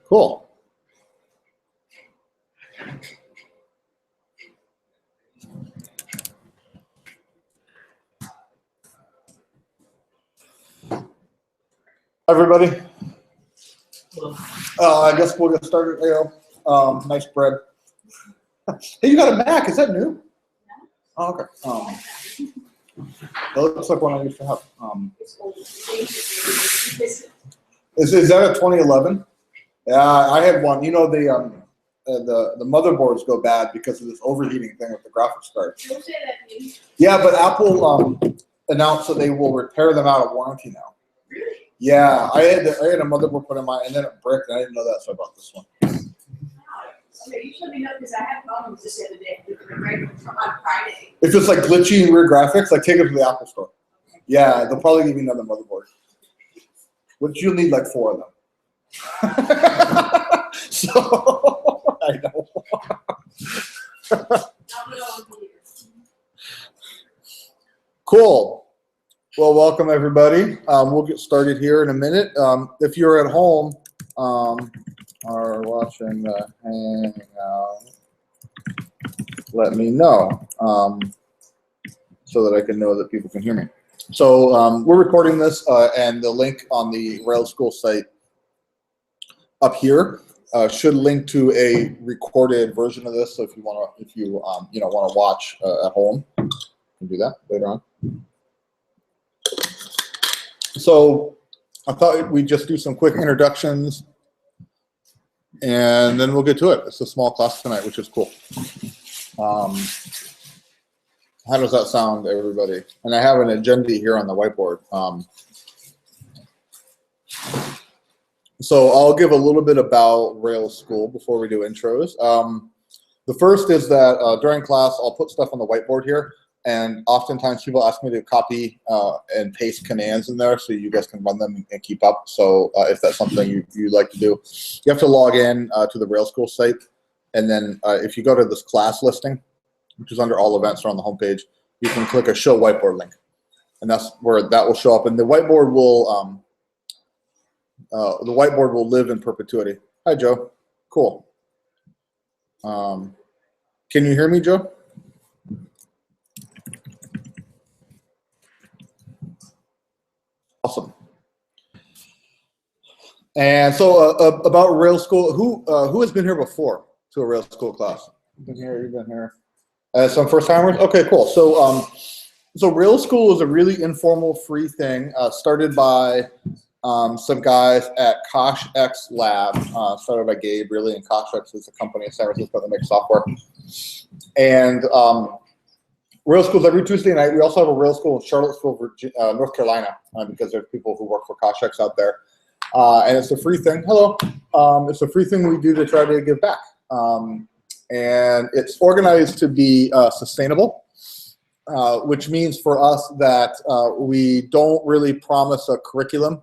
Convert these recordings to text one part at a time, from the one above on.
Cool. Everybody, I guess we'll get started. Nice bread. Hey, you got a Mac? Is that new? Oh, okay. That looks like one I used to have. Is that a 2011? Yeah, I had one. You know, the motherboards go bad because of this overheating thing with the graphics card. Yeah, but Apple announced that they will repair them out of warranty now. Really? Yeah, I had a motherboard put in mine, and then it bricked, and I didn't know that, so I bought this one. Okay, you should let me know because I had problems just the other day with the break on Friday. If it's like glitchy and weird graphics, like take it to the Apple store. Okay. Yeah, they'll probably give you another motherboard. Which you'll need like 4 of them. So I know. Cool. Well, welcome everybody. We'll get started here in a minute. If you're at home or watching the Hangout, let me know so that I can know that people can hear me. So we're recording this, and the link on the RailsSchool site up here should link to a recorded version of this. So if you want to watch at home, you can do that later on. So I thought we'd just do some quick introductions, and then we'll get to it. It's a small class tonight, which is cool. How does that sound, everybody? And I have an agenda here on the whiteboard. So I'll give a little bit about RailsSchool before we do intros. The first is that during class, I'll put stuff on the whiteboard here. And oftentimes people ask me to copy and paste commands in there so you guys can run them and keep up. So if that's something you like to do, you have to log in to the RailsSchool site. And then if you go to this class listing, which is under all events or on the homepage, you can click a show whiteboard link. And that's where that will show up. And the whiteboard will live in perpetuity. Hi, Joe. Cool. Can you hear me, Joe? Awesome. And so about RailsSchool, who has been here before to a RailsSchool class? You've been here. Some first timers? Okay, cool. So so RailsSchool is a really informal, free thing started by some guys at CoshX Lab, started by Gabe, really, and CoshX is a company in San Francisco that makes software. And RailsSchool is every Tuesday night. We also have a RailsSchool in Charlottesville, North Carolina, because there's people who work for CoshX out there. And it's a free thing. Hello. It's a free thing we do to try to give back. And it's organized to be sustainable, which means for us that we don't really promise a curriculum.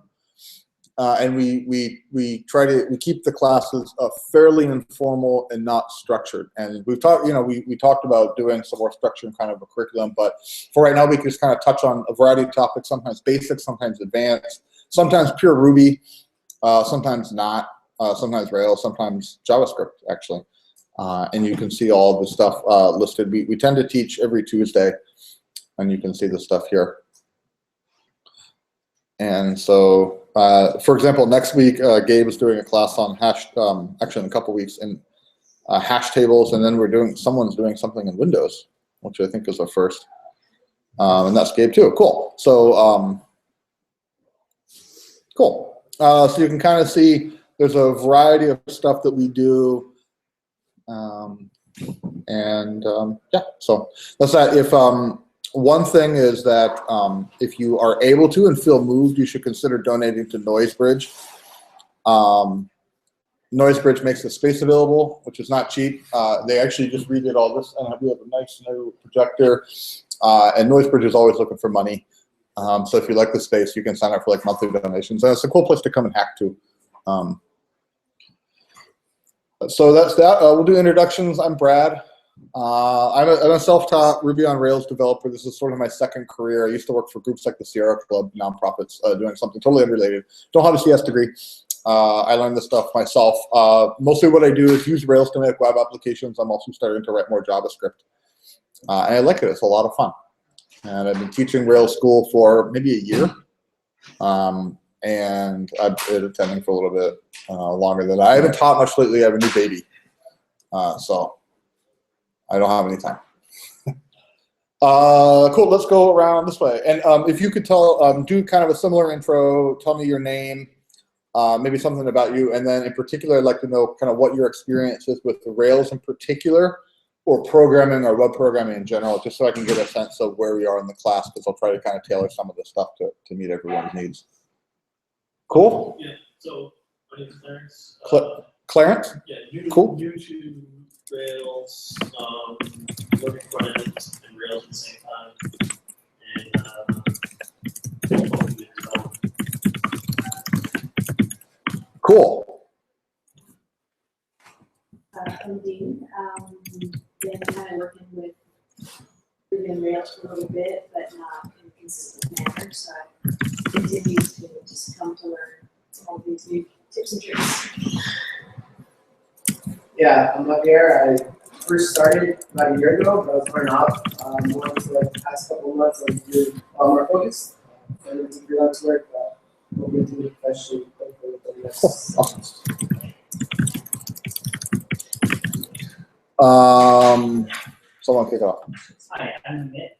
And we keep the classes fairly informal and not structured. And we've talked, we talked about doing some more structured kind of a curriculum, but for right now we can just kind of touch on a variety of topics, sometimes basic, sometimes advanced, sometimes pure Ruby, sometimes not, sometimes Rails, sometimes JavaScript actually. And you can see all the stuff listed. We tend to teach every Tuesday, and you can see the stuff here. And so, for example, next week, Gabe is doing a class on actually in a couple weeks, in hash tables, and then someone's doing something in Windows, which I think is our first. And that's Gabe too. Cool. So, cool. So you can kind of see there's a variety of stuff that we do. Yeah, so that's that. If one thing is that if you are able to and feel moved, you should consider donating to NoiseBridge. NoiseBridge makes the space available, which is not cheap. They actually just redid all this, and we have a nice new projector. And NoiseBridge is always looking for money. So if you like the space, you can sign up for like monthly donations. And it's a cool place to come and hack to. So that's that. We'll do introductions. I'm Brad. I'm a self-taught Ruby on Rails developer. This is sort of my second career. I used to work for groups like the Sierra Club, nonprofits, doing something totally unrelated. Don't have a CS degree. I learned this stuff myself. Mostly what I do is use Rails to make web applications. I'm also starting to write more JavaScript. And I like it. It's a lot of fun. And I've been teaching RailsSchool for maybe a year. And I've been attending for a little bit longer than that. I haven't taught much lately. I have a new baby. So I don't have any time. Cool, let's go around this way. And if you could do kind of a similar intro, tell me your name, maybe something about you, and then in particular, I'd like to know kind of what your experience is with the Rails in particular, or programming or web programming in general, just so I can get a sense of where we are in the class, because I'll try to kind of tailor some of this stuff to meet everyone's needs. Cool? Yeah, so my name is Clarence. Clarence? Yeah, cool. New to Rails, working front end and Rails at the same time. And Cool. I'm Dean. Been kind of working with Ruby Rails for a little bit, but not in a consistent manner. So I continue to just come to learn all these new tips and tricks. Yeah, I'm up here. I first started about a year ago, but I was turning off. More into the past couple of months, I'm doing a lot more focused. And it's freelance work, but we'll be doing it professionally. Someone kick it off. Hi, I'm Amit.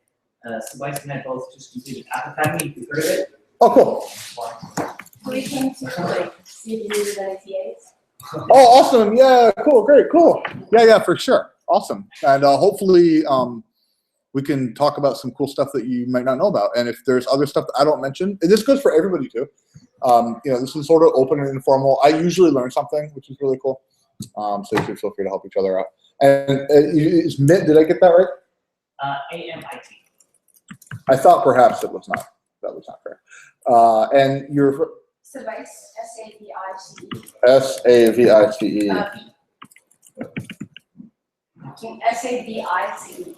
Sebastian and I both just completed App Academy. You've heard of it? Oh, cool. We came to like see if you needed ITAs. Oh, awesome. Yeah, cool, great, cool. Yeah, for sure. Awesome. And hopefully we can talk about some cool stuff that you might not know about. And if there's other stuff that I don't mention, and this goes for everybody too. This is sort of open and informal. I usually learn something, which is really cool. So you should feel free to help each other out. And is Mint, did I get that right? A-M-I-T. I thought perhaps it was not. That was not correct. And you're Savice, S-A-V-I-C-E. S-A-V-I-C-E. S-A-V-I-C-E.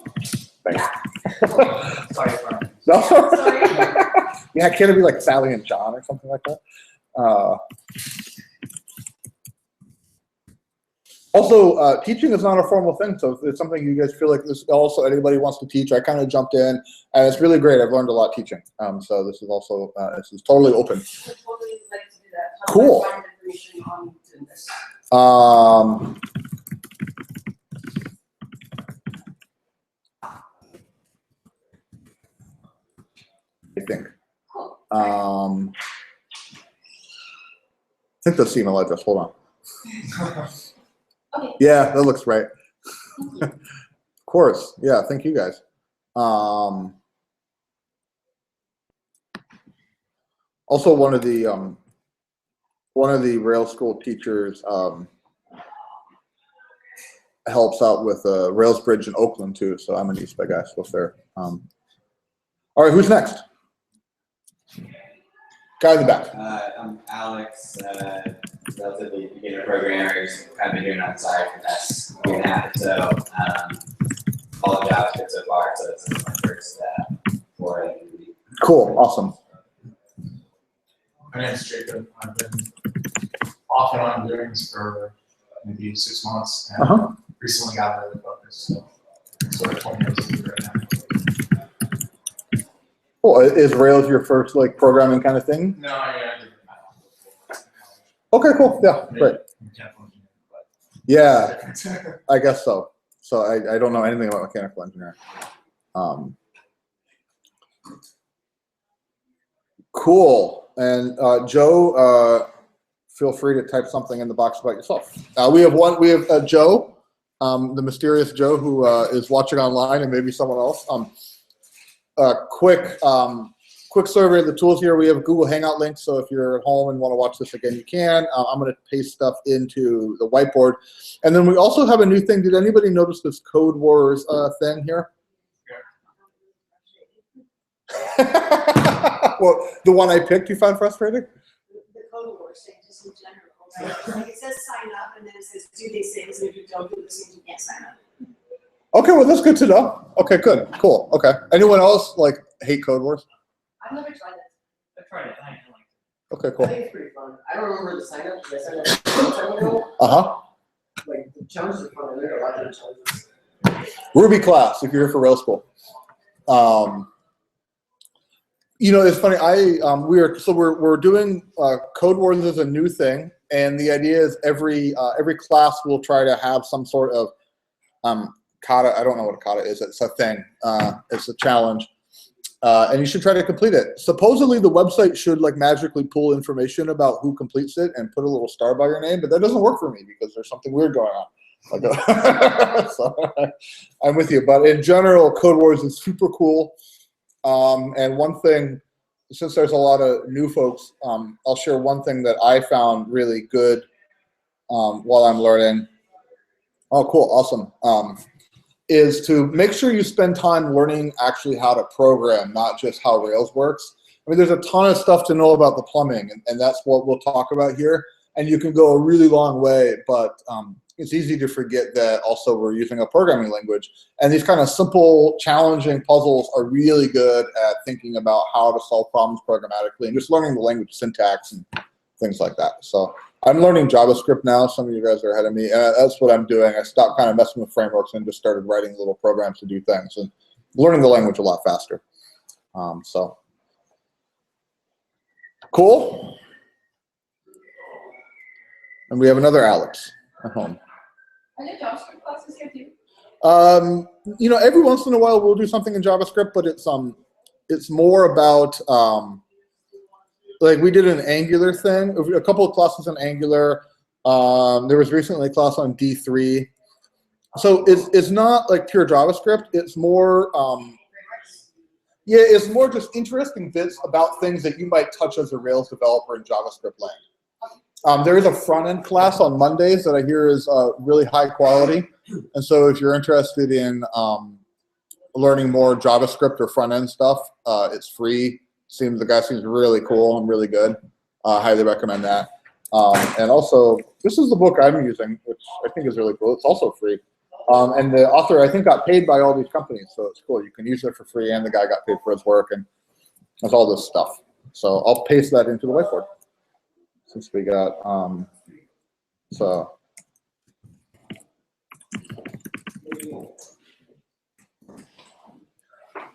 Thanks. Sorry for No. Sorry. Yeah, can't it be like Sally and John or something like that? Also, teaching is not a formal thing, so if it's something you guys feel like this also anybody wants to teach, I kind of jumped in, and it's really great. I've learned a lot teaching. So this is also this is totally open. I totally like to do that. Cool. Find information on doing this. I think. Cool. I think that's the email address. Hold on. Okay. Yeah, that looks right. Of course. Yeah, thank you guys. Also, one of the RailsSchool teachers helps out with Rails Bridge in Oakland too. So I'm an East Bay guy, so fair. All right, who's next? Guy in the back. I'm Alex, relatively beginner programmer, just kind of been doing it on the side for the past year and a half or so. All the JavaScript so far, so this is my first foray. Cool, awesome. My name's Jacob. I've been off and on doing this for maybe 6 months, and recently got really focused. So sort of 20 years into it right now. Cool. Is Rails your first like programming kind of thing? No, yeah, I did math. Okay, cool. Yeah, great. Mechanical engineering, but Yeah, it's different. I guess so. So I don't know anything about mechanical engineering. Cool. And Joe, feel free to type something in the box about yourself. We have Joe, the mysterious Joe, who is watching online, and maybe someone else. Quick survey of the tools here. We have Google Hangout links, so if you're at home and want to watch this again, you can. I'm going to paste stuff into the whiteboard. And then we also have a new thing. Did anybody notice this Code Wars thing here? Well, the one I picked you found frustrating? The Code Wars thing, just in general. Right? Like it says sign up, and then it says do these things, and if you don't do these things, you can't sign up. Okay, well, that's good to know. Okay, good, cool. Okay. Anyone else like hate Code Wars? I've never tried that. I've tried it. I like Okay, I cool. think it's pretty fun. I don't remember the sign up because I signed up a long time ago. Uh-huh. Like the challenges are fun. I learned a lot of the challenges. Ruby class, if you're here for Rails School. You know, it's funny. We're doing Code Wars as a new thing, and the idea is every class will try to have some sort of kata. I don't know what a kata is. It's a thing. It's a challenge, and you should try to complete it. Supposedly, the website should like magically pull information about who completes it and put a little star by your name, but that doesn't work for me because there's something weird going on. So, I'm with you, but in general, Code Wars is super cool. And one thing, since there's a lot of new folks, I'll share one thing that I found really good while I'm learning. Oh, cool, awesome. Is to make sure you spend time learning actually how to program, not just how Rails works. I mean, there's a ton of stuff to know about the plumbing, and that's what we'll talk about here. And you can go a really long way, but it's easy to forget that also we're using a programming language. And these kind of simple, challenging puzzles are really good at thinking about how to solve problems programmatically and just learning the language syntax and things like that. So I'm learning JavaScript now. Some of you guys are ahead of me. And that's what I'm doing. I stopped kind of messing with frameworks and just started writing little programs to do things and learning the language a lot faster. So cool. And we have another Alex at home. Are there JavaScript classes here too? You know, every once in a while we'll do something in JavaScript, but it's more about like we did an Angular thing, a couple of classes in Angular. There was recently a class on D3. So it's not like pure JavaScript. It's more yeah, it's more just interesting bits about things that you might touch as a Rails developer in JavaScript land. There is a front-end class on Mondays that I hear is really high quality. And so if you're interested in learning more JavaScript or front-end stuff, it's free. The guy seems really cool and really good. Highly recommend that. And also, this is the book I'm using, which I think is really cool. It's also free. And the author, I think, got paid by all these companies. So it's cool. You can use it for free, and the guy got paid for his work. And there's all this stuff. So I'll paste that into the whiteboard. Since we got, so.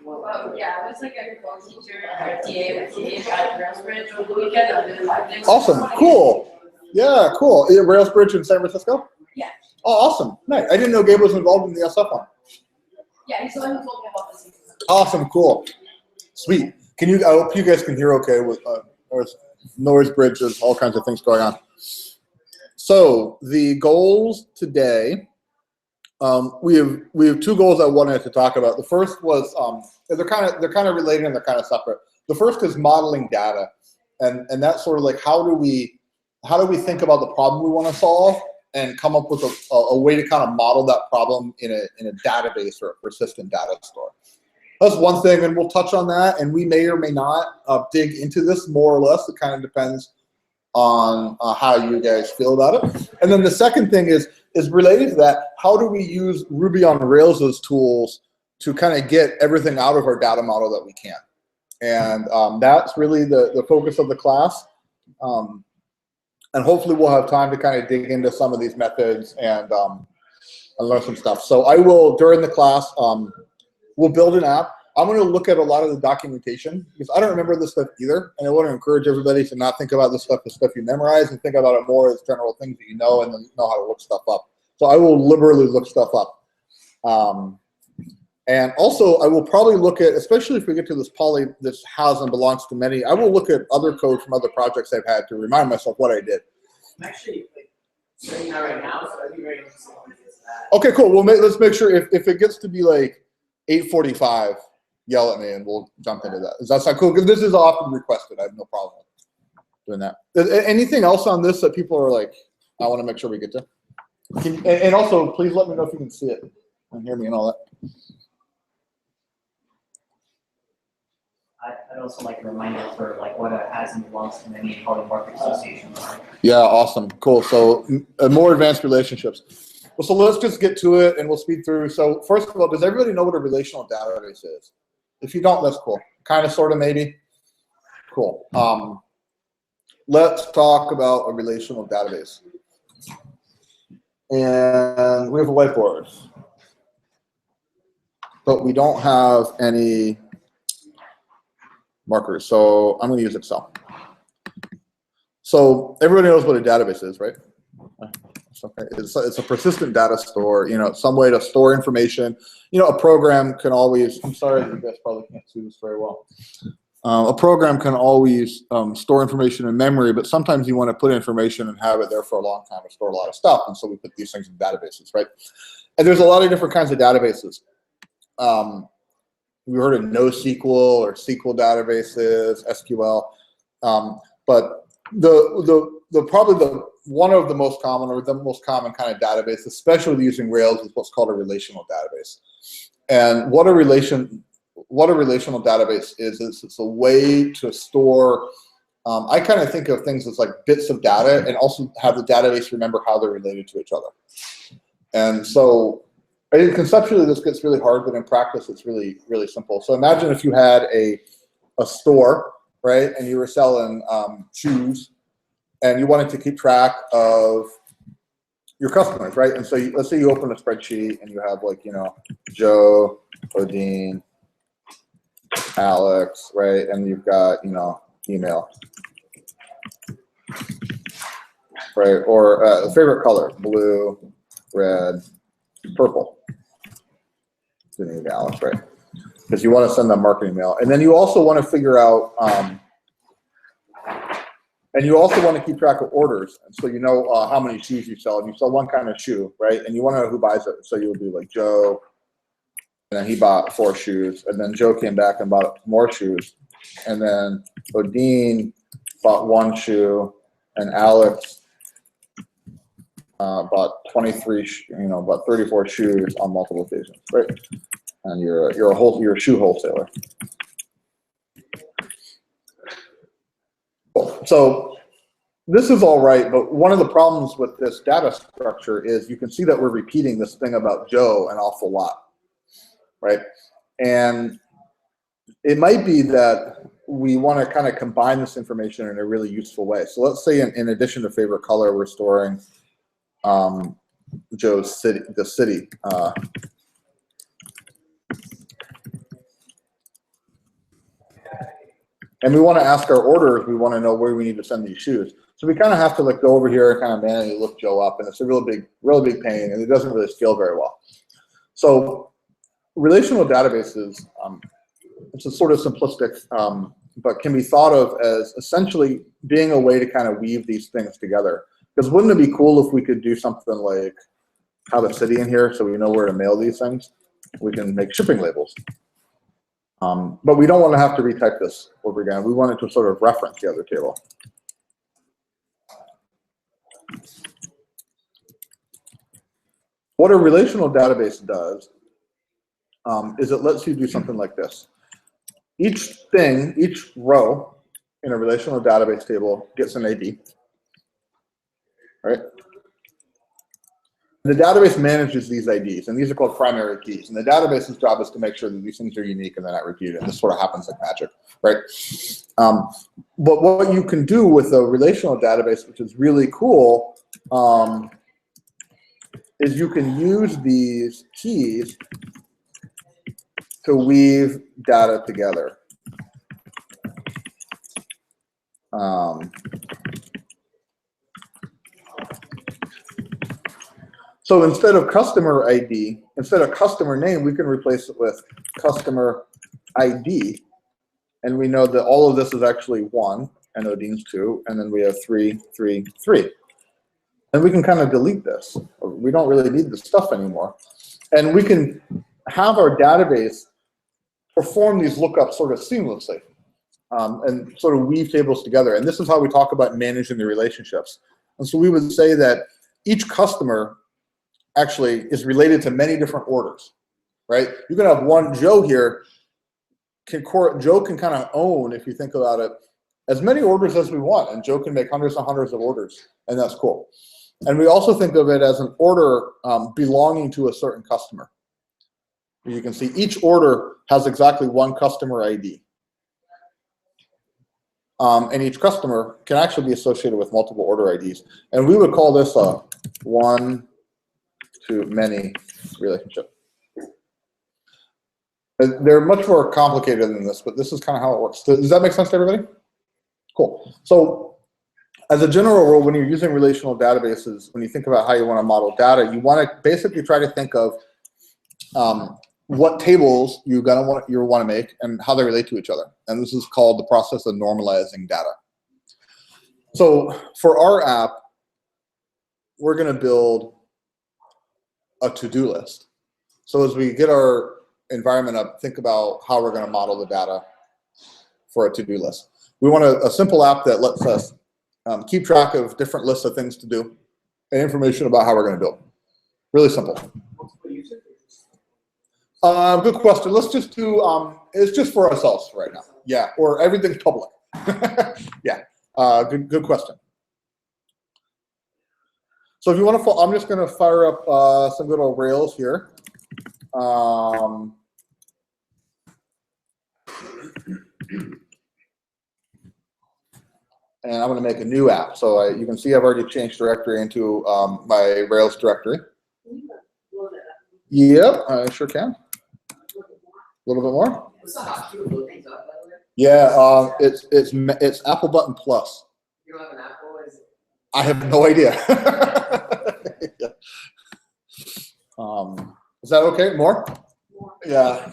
Well, yeah, I was like a agriculture teacher at TA at RailsBridge over the weekend. I did 5 days. Awesome, cool. Yeah, cool. RailsBridge in San Francisco? Yeah. Oh, awesome. Nice. I didn't know Gabe was involved in the SF one. Yeah, he's the one who told me about this. Awesome, cool. Sweet. Can you, I hope you guys can hear okay with there's noise bridges, all kinds of things going on. So the goals today, we have 2 goals I wanted to talk about. The first was they're kind of related and they're kind of separate. The first is modeling data, and that's sort of like how do we think about the problem we want to solve and come up with a way to kind of model that problem in a database or a persistent data store. That's one thing, and we'll touch on that, and we may or may not dig into this more or less. It kind of depends on how you guys feel about it. And then the second thing is related to that. How do we use Ruby on Rails' tools to kind of get everything out of our data model that we can? And that's really the focus of the class. And hopefully we'll have time to kind of dig into some of these methods and learn some stuff. So I will, during the class, we'll build an app. I'm going to look at a lot of the documentation because I don't remember this stuff either. And I want to encourage everybody to not think about this stuff as stuff you memorize and think about it more as general things that you know and then know how to look stuff up. So I will liberally look stuff up. And also I will probably look at, especially if we get to this this has and belongs to many, I will look at other code from other projects I've had to remind myself what I did. I'm actually studying that right now, so I'd be very interested in that. Okay, cool. Well, let's make sure if it gets to be like 8:45, yell at me and we'll jump into that. Does that sound cool? Because this is often requested. I have no problem doing that. Anything else on this that people are like, I want to make sure we get to? And also, please let me know if you can see it and hear me and all that. I'd also like a reminder for like what a has and belongs to many polymorphic associations are. Yeah, awesome, cool. So more advanced relationships. Well, so let's just get to it and we'll speed through. So first of all, does everybody know what a relational database is? If you don't, that's cool. Kind of, sort of, maybe. Cool. let's talk about a relational database. And we have a whiteboard, but we don't have any markers. So I'm going to use Excel. So everybody knows what a database is, right? Okay. It's a persistent data store, you know, some way to store information. You know, a program can always, I'm sorry, you guys probably can't see this very well. A program can always store information in memory, but sometimes you want to put information and have it there for a long time to store a lot of stuff. And so we put these things in databases, right? And there's a lot of different kinds of databases. We heard of NoSQL or SQL databases, SQL, but one of the most common, or the most common kind of database, especially using Rails, is what's called a relational database. And what a relational database is it's a way to store. I kind of think of things as like bits of data, and also have the database remember how they're related to each other. And so, I think conceptually this gets really hard, but in practice it's really, really simple. So imagine if you had a store, right, and you were selling shoes, and you wanted to keep track of your customers, right? And so let's say you open a spreadsheet and you have, like, you know, Joe, Odine, Alex, right? And you've got, you know, email, right? Or favorite color, blue, red, purple. Didn't need Alex, right? Because you want to send them marketing mail. And then you also want to figure out, and you also want to keep track of orders. And so you know how many shoes you sell. And you sell one kind of shoe, right? And you want to know who buys it. So you'll do like Joe, and then he bought 4 shoes. And then Joe came back and bought more shoes. And then Odine bought 1 shoe. And Alex bought 23, bought 34 shoes on multiple occasions, right? And you're a shoe wholesaler. So this is all right, but one of the problems with this data structure is you can see that we're repeating this thing about Joe an awful lot, right? And it might be that we want to kind of combine this information in a really useful way. So let's say in addition to favorite color, we're storing Joe's city, the city. And we want to ask our orders, we want to know where we need to send these shoes. So we kind of have to like go over here and kind of manually look Joe up, and it's a real big pain, and it doesn't really scale very well. So relational databases, it's a sort of simplistic, but can be thought of as essentially being a way to kind of weave these things together. Because wouldn't it be cool if we could do something like have a city in here so we know where to mail these things? We can make shipping labels. But we don't want to have to retype this over again. We want it to sort of reference the other table. What a relational database does is it lets you do something like this. Each row in a relational database table gets an ID, right? The database manages these IDs, and these are called primary keys. And the database's job is to make sure that these things are unique and they're not repeated. This sort of happens like magic, right? But what you can do with a relational database, which is really cool, is you can use these keys to weave data together. So instead of customer ID, instead of customer name, we can replace it with customer ID. And we know that all of this is actually 1, and Odine's 2, and then we have 3, 3, 3. And we can kind of delete this. We don't really need this stuff anymore. And we can have our database perform these lookups sort of seamlessly and sort of weave tables together. And this is how we talk about managing the relationships. And so we would say that each customer actually is related to many different orders, right? You can have one Joe here. Joe can kind of own, if you think about it, as many orders as we want, and Joe can make hundreds and hundreds of orders, and that's cool. And we also think of it as an order belonging to a certain customer. You can see each order has exactly 1 customer ID. and each customer can actually be associated with multiple order IDs. And we would call this a one-to-many relationship. They're much more complicated than this, but this is kind of how it works. Does that make sense to everybody? Cool. So as a general rule, when you're using relational databases, when you think about how you want to model data, you want to basically try to think of what tables you want to make and how they relate to each other. And this is called the process of normalizing data. So for our app, we're going to build a to-do list. So as we get our environment up, think about how we're going to model the data for a to-do list. We want a simple app that lets us keep track of different lists of things to do and information about how we're going to do it. Really simple. Good question. Let's just do, it's just for ourselves right now. Yeah, or everything's public. Yeah, good question. So if you want to, I'm just going to fire up some good old Rails here. And I'm going to make a new app. So you can see I've already changed directory into my Rails directory. Yep, I sure can. A little bit more. Yeah, it's Apple Button Plus. You don't have an Apple? I have no idea. Yeah. Is that okay? More? Yeah.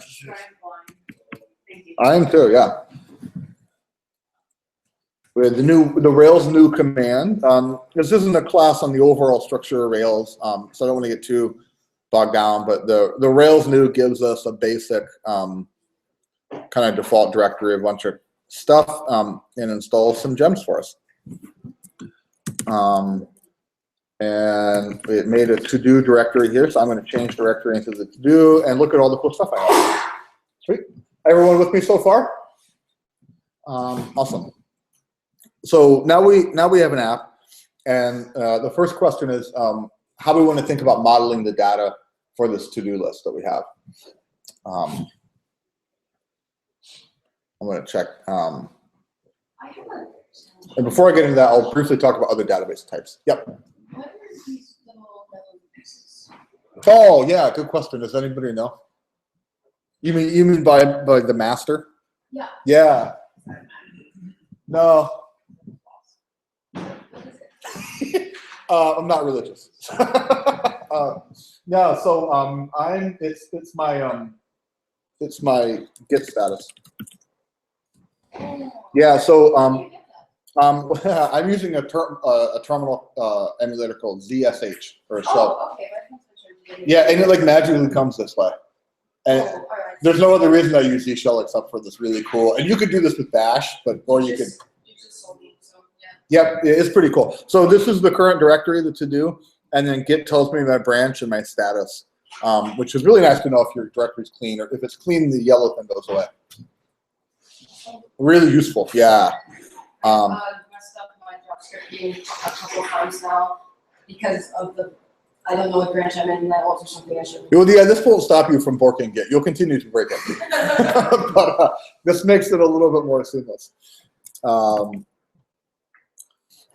I am too. Yeah. We have the Rails new command. This isn't a class on the overall structure of Rails, so I don't want to get too bogged down. But the Rails new gives us a basic kind of default directory of a bunch of stuff and installs some gems for us. And it made a to-do directory here, so I'm going to change directory into the to-do and look at all the cool stuff I have. Sweet. Everyone with me so far? Awesome. So now we have an app, and the first question is how do we want to think about modeling the data for this to-do list that we have? I'm going to check. And before I get into that, I'll briefly talk about other database types. Yep. What are these little pieces? Oh yeah, good question. Does anybody know? You mean by the master? Yeah. Yeah. No. I'm not religious. No, so it's my Git status. Yeah, so I'm using a terminal emulator called ZSH or shell. Oh, okay. Yeah, and it like magically comes this way. And all right. there's no other reason I use Z shell except for this really cool. And you could do this with Bash, or you could. You just sold me, so yeah. Yep, it's pretty cool. So this is the current directory, the to-do, and then Git tells me my branch and my status, which is really nice to know if your directory's clean, or if it's clean, the yellow thing goes away. Really useful, yeah. Messed up my JavaScript a couple of times now because of I don't know what branch I'm in, that alters something I shouldn't. Well, yeah, this won't stop you from borking Git. You'll continue to break it. But this makes it a little bit more seamless.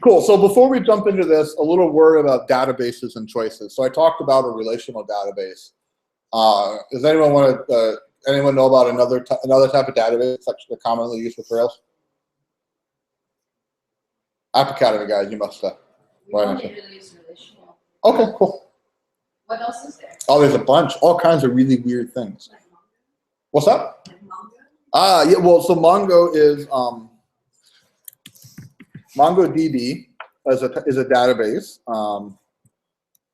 Cool, so before we jump into this, a little word about databases and choices. So I talked about a relational database. Does anyone anyone know about another type of database that's commonly used with Rails? App Academy guys, you must We only really use relational. Okay, cool. What else is there? Oh, there's a bunch, all kinds of really weird things. Like Mongo? What's that? Like Mongo? Yeah, well, so Mongo is MongoDB is a database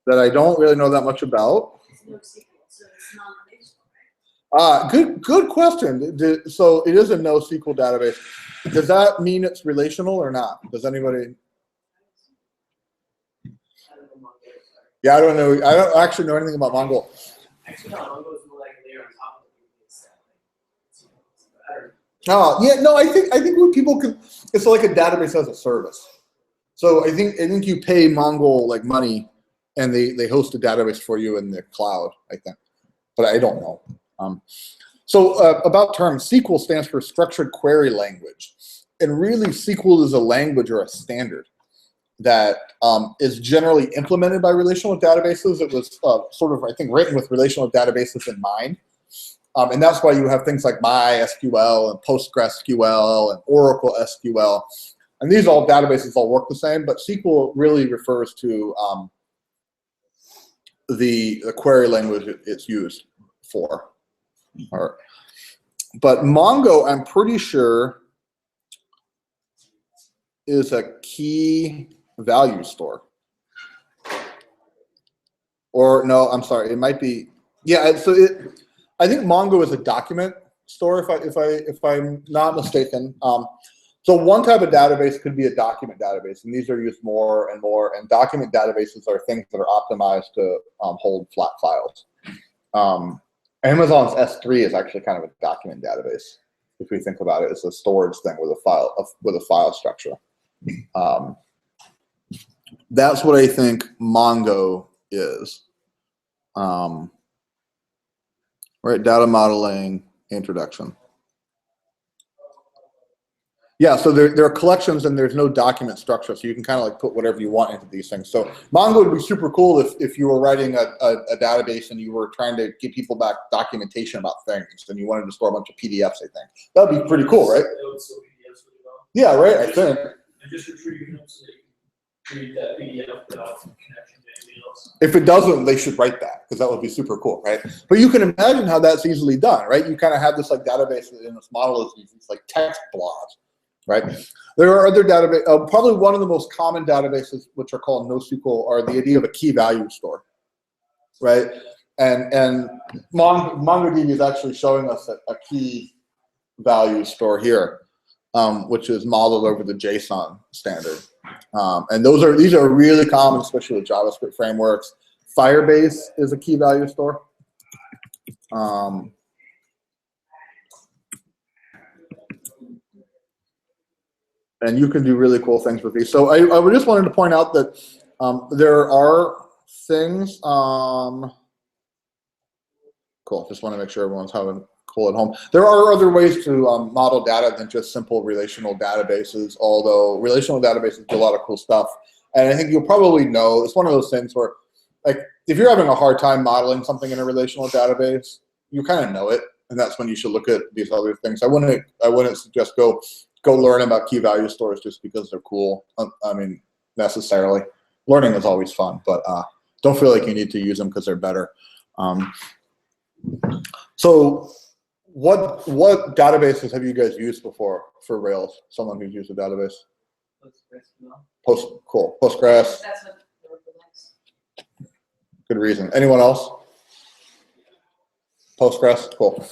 that I don't really know that much about. It's NoSQL, so it's non-relational, right? Good question. So it is a NoSQL database. Does that mean it's relational or not? Does anybody? Yeah, I don't know. I don't actually know anything about Mongo. Actually, no, Mongo's more like layer on top of it. Oh, yeah, no, I think what people can, it's like a database as a service. So I think you pay Mongo like money, and they host a database for you in the cloud, I think, but I don't know. So about terms, SQL stands for Structured Query Language, and really SQL is a language or a standard that is generally implemented by relational databases. It was sort of, I think, written with relational databases in mind. And that's why you have things like MySQL and PostgreSQL and Oracle SQL. And these all databases all work the same, but SQL really refers to the query language it's used for. But Mongo, I'm pretty sure, is a key value store. Or no, I'm sorry, it might be, yeah, so I think Mongo is a document store if I'm not mistaken. So one type of database could be a document database, and these are used more and more, and document databases are things that are optimized to hold flat files. Amazon's S3 is actually kind of a document database. If we think about it, it's a storage thing with a file structure. That's what I think Mongo is. Right, data modeling, introduction. Yeah, so there are collections and there's no document structure, so you can kind of like put whatever you want into these things. So Mongo would be super cool if you were writing a database and you were trying to give people back documentation about things and you wanted to store a bunch of PDFs, I think. That would be pretty cool, right? That would store PDFs really well. Yeah, right, I think. And just retrieving them so that you can read that PDF without connection to anything else. If it doesn't, they should write that because that would be super cool, right? But you can imagine how that's easily done, right? You kind of have this like database in this model is these like text blobs. Right. There are other databases. Probably one of the most common databases, which are called NoSQL, are the idea of a key value store, right? And MongoDB is actually showing us a key value store here, which is modeled over the JSON standard. And these are really common, especially with JavaScript frameworks. Firebase is a key value store. And you can do really cool things with these. So I just wanted to point out that there are things. Cool. Just want to make sure everyone's having cool at home. There are other ways to model data than just simple relational databases, although relational databases do a lot of cool stuff. And I think you'll probably know, it's one of those things where, like, if you're having a hard time modeling something in a relational database, you kind of know it. And that's when you should look at these other things. I wouldn't suggest go learn about key value stores just because they're cool. I mean, necessarily. Learning is always fun, but don't feel like you need to use them because they're better. So what databases have you guys used before for Rails? Someone who's used a database? Cool. Postgres. That's what Oracle likes. Good reason. Anyone else? Postgres. Cool.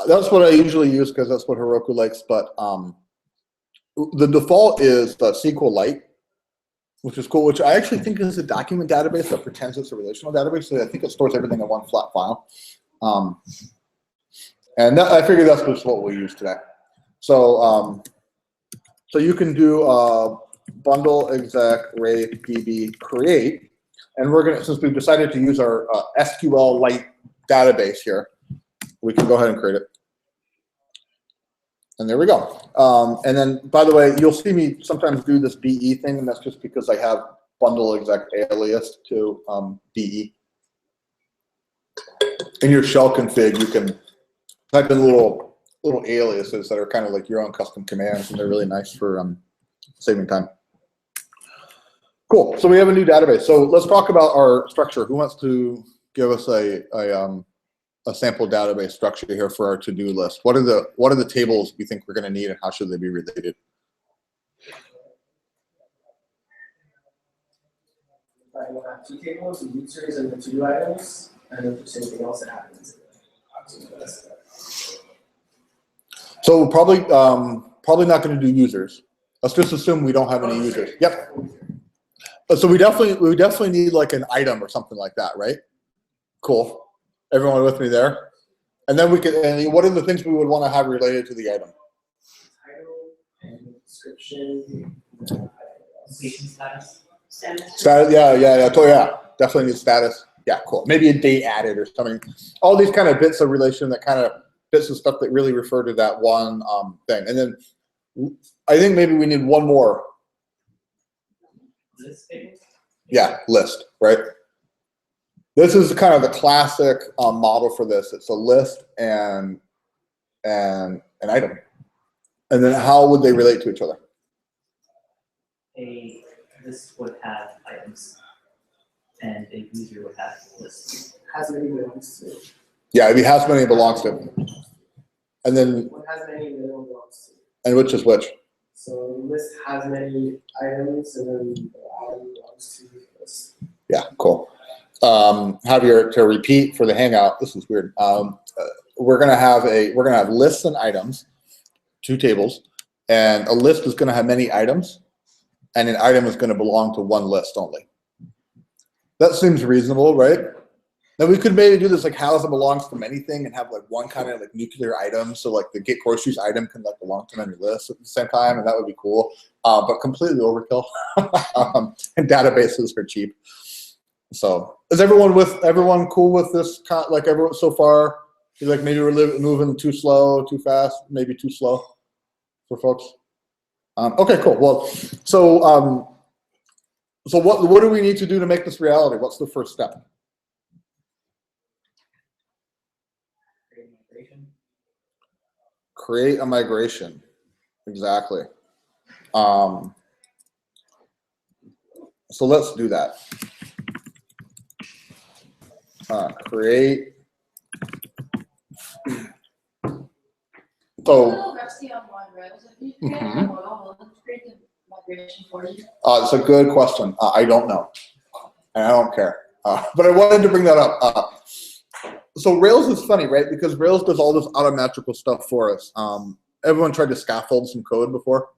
That's what I usually use because that's what Heroku likes, but the default is SQLite, which is cool, which I actually think is a document database that pretends it's a relational database, so I think it stores everything in one flat file. And I figured that's just what we'll use today. So so you can do bundle exec ray db create, and we're gonna, since we've decided to use our SQLite database here, we can go ahead and create it. And there we go. And then, by the way, you'll see me sometimes do this BE thing, and that's just because I have bundle exec alias to BE. In your shell config, you can type in little aliases that are kind of like your own custom commands, and they're really nice for saving time. Cool. So we have a new database. So let's talk about our structure. Who wants to give us a sample database structure here for our to-do list? What are the tables you think we're going to need, and how should they be related? I will have two tables, the users and the to-do items, and if there's anything else that happens. So probably not going to do users. Let's just assume we don't have any users. Yep. So we definitely need like an item or something like that, right? Cool. Everyone with me there? And then we could, and what are the things we would want to have related to the item? Title and description. Completion status. Status, yeah. Definitely need status. Yeah, cool. Maybe a date added or something. All these kind of bits of relation that kind of bits of stuff that really refer to that one thing. And then I think maybe we need one more. List tables? Yeah, list, right? This is kind of the classic model for this. It's a list and an item. And then how would they relate to each other? A list would have items, and a user would have lists. Has many belongs to. Yeah, it has many it belongs to. And then, What has many belongs to. and which is which? So the list has many items, and then the item belongs to the list. Yeah, cool. Javier, to repeat for the Hangout, this is weird. We're gonna have lists and items, 2 tables, and a list is gonna have many items, and an item is gonna belong to one list only. That seems reasonable, right? Now we could maybe do this like house that belongs to anything and have like one kind of like nuclear item. So like the get groceries item can like belong to many lists at the same time, and that would be cool. But completely overkill. And databases are cheap. So is everyone cool with this? Like everyone so far? Like maybe we're moving too slow, too fast, maybe too slow for folks. Okay, cool. Well, so what do we need to do to make this reality? What's the first step? Create a migration. Exactly. So let's do that. Create. So. Rusty on one Rails. If you create a model, will it create the migration for you? It's a good question. I don't know, and I don't care. But I wanted to bring that up. So Rails is funny, right? Because Rails does all this automatrical stuff for us. Everyone tried to scaffold some code before.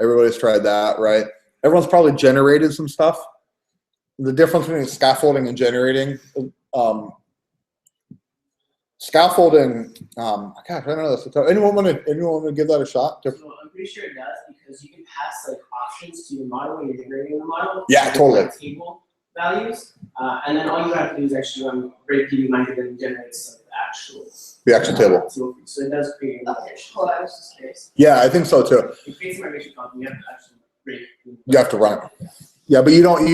Everybody's tried that, right? Everyone's probably generated some stuff. The difference between scaffolding and generating, scaffolding. Gosh, I don't know this. Anyone want to give that a shot? So I'm pretty sure it does because you can pass like options to your model when you're generating the model. Yeah, totally. Table values, and then all you have to do is actually run break minder and generates like the actual table. So it does create a migration. Cool, I was just curious. Yeah, I think so too. It creates a migration copy. You have to actually break. You have to run it. Yeah, but you don't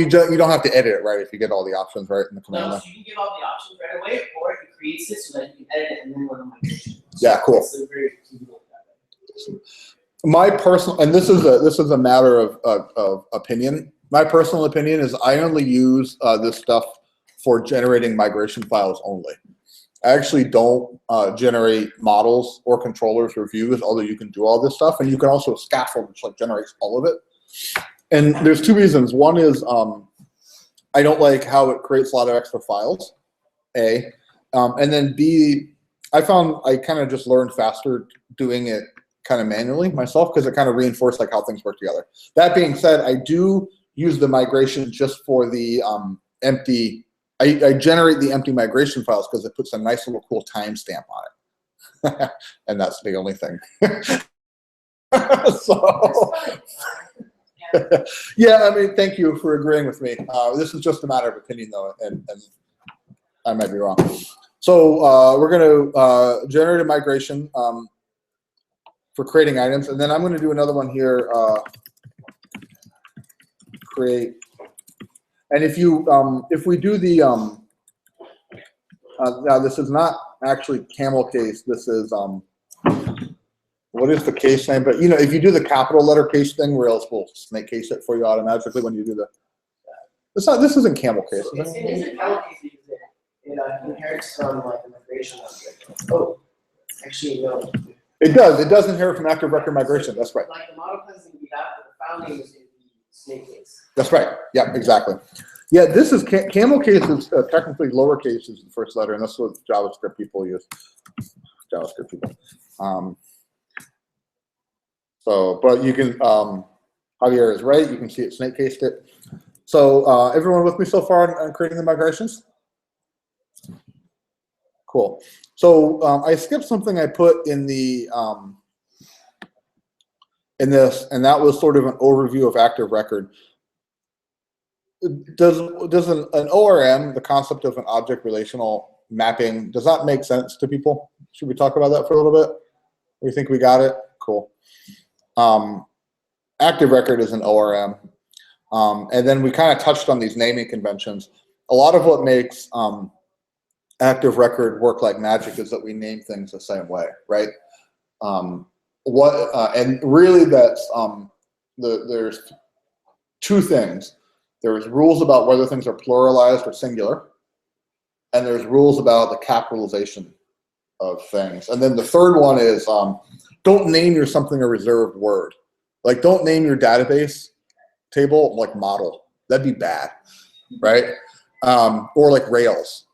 have to edit it, right? If you get all the options right in the command No, line. so you can give all the options right away, or it creates it so that you can edit it and then run the migration. Yeah, cool. It's a very key like that. My personal, and this is a matter of opinion. My personal opinion is I only use this stuff for generating migration files only. I actually don't generate models or controllers or views, although you can do all this stuff, and you can also scaffold, which like generates all of it. And there's 2 reasons. One is I don't like how it creates a lot of extra files, A. And then B, I found I kind of just learned faster doing it kind of manually myself because it kind of reinforced like how things work together. That being said, I do use the migration just for the empty. I generate the empty migration files because it puts a nice little cool timestamp on it, and that's the only thing. So, yeah, I mean, thank you for agreeing with me. This is just a matter of opinion, though, and I might be wrong. So we're going to generate a migration for creating items, and then I'm going to do another one here. Create. And if we do the now this is not actually camel case. This is what is the case name? But if you do the capital letter case thing, Rails will snake case it for you automatically when you do the. This isn't camel case. Is it? It's a camel case because it inherits from like the migration object. Oh, actually no. It does. It does inherit from active record migration. That's right. Like the model doesn't be that, but the file name is going to be snake case. That's right. Yeah, exactly. Yeah, this is camel case is technically lowercase is the first letter, and that's what JavaScript people use. JavaScript people. So, but you can, Javier is right. You can see it snake cased it. So, everyone with me so far on creating the migrations? Cool. So, I skipped something I put in the in this, and that was sort of an overview of active record. Does an ORM, the concept of an object relational mapping does not make sense to people. Should we talk about that for a little bit? We think we got it? Cool. Active record is an ORM. And then we kind of touched on these naming conventions. A lot of what makes active record work like magic is that we name things the same way, right? And really that's, there's two things. There's rules about whether things are pluralized or singular, and there's rules about the capitalization of things. And then the third one is don't name your something a reserved word. Like don't name your database table like model. That'd be bad, right? Or like Rails.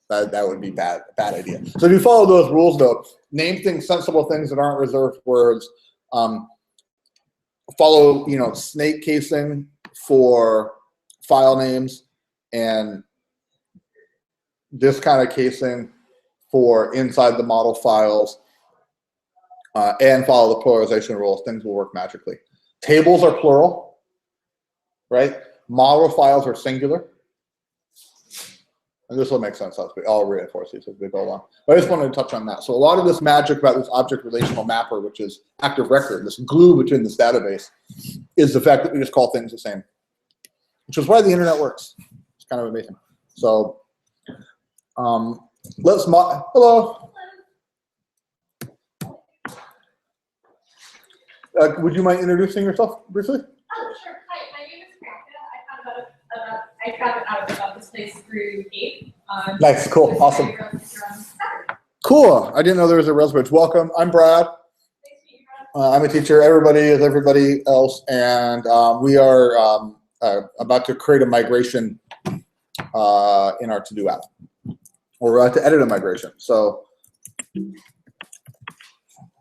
That would be bad idea. So if you follow those rules though, name things sensible things that aren't reserved words. Follow, snake casing for file names and this kind of casing for inside the model files, and follow the pluralization rules. Things will work magically. Tables are plural, right? Model files are singular. And this will make sense as I'll reinforce these as we go along. But I just wanted to touch on that. So a lot of this magic about this object relational mapper, which is active record, this glue between this database, is the fact that we just call things the same, which is why the internet works. It's kind of amazing. So hello. Would you mind introducing yourself briefly? Oh, sure. Hi, my name is Priyanka. I found out about this place through Gabe. Nice, cool, awesome. Cool. I didn't know there was a Railsbridge. Welcome. I'm Brad. Nice to meet you, Brad. I'm a teacher. Everybody is everybody else, and we are about to create a migration in our to-do app. We're about to edit a migration. So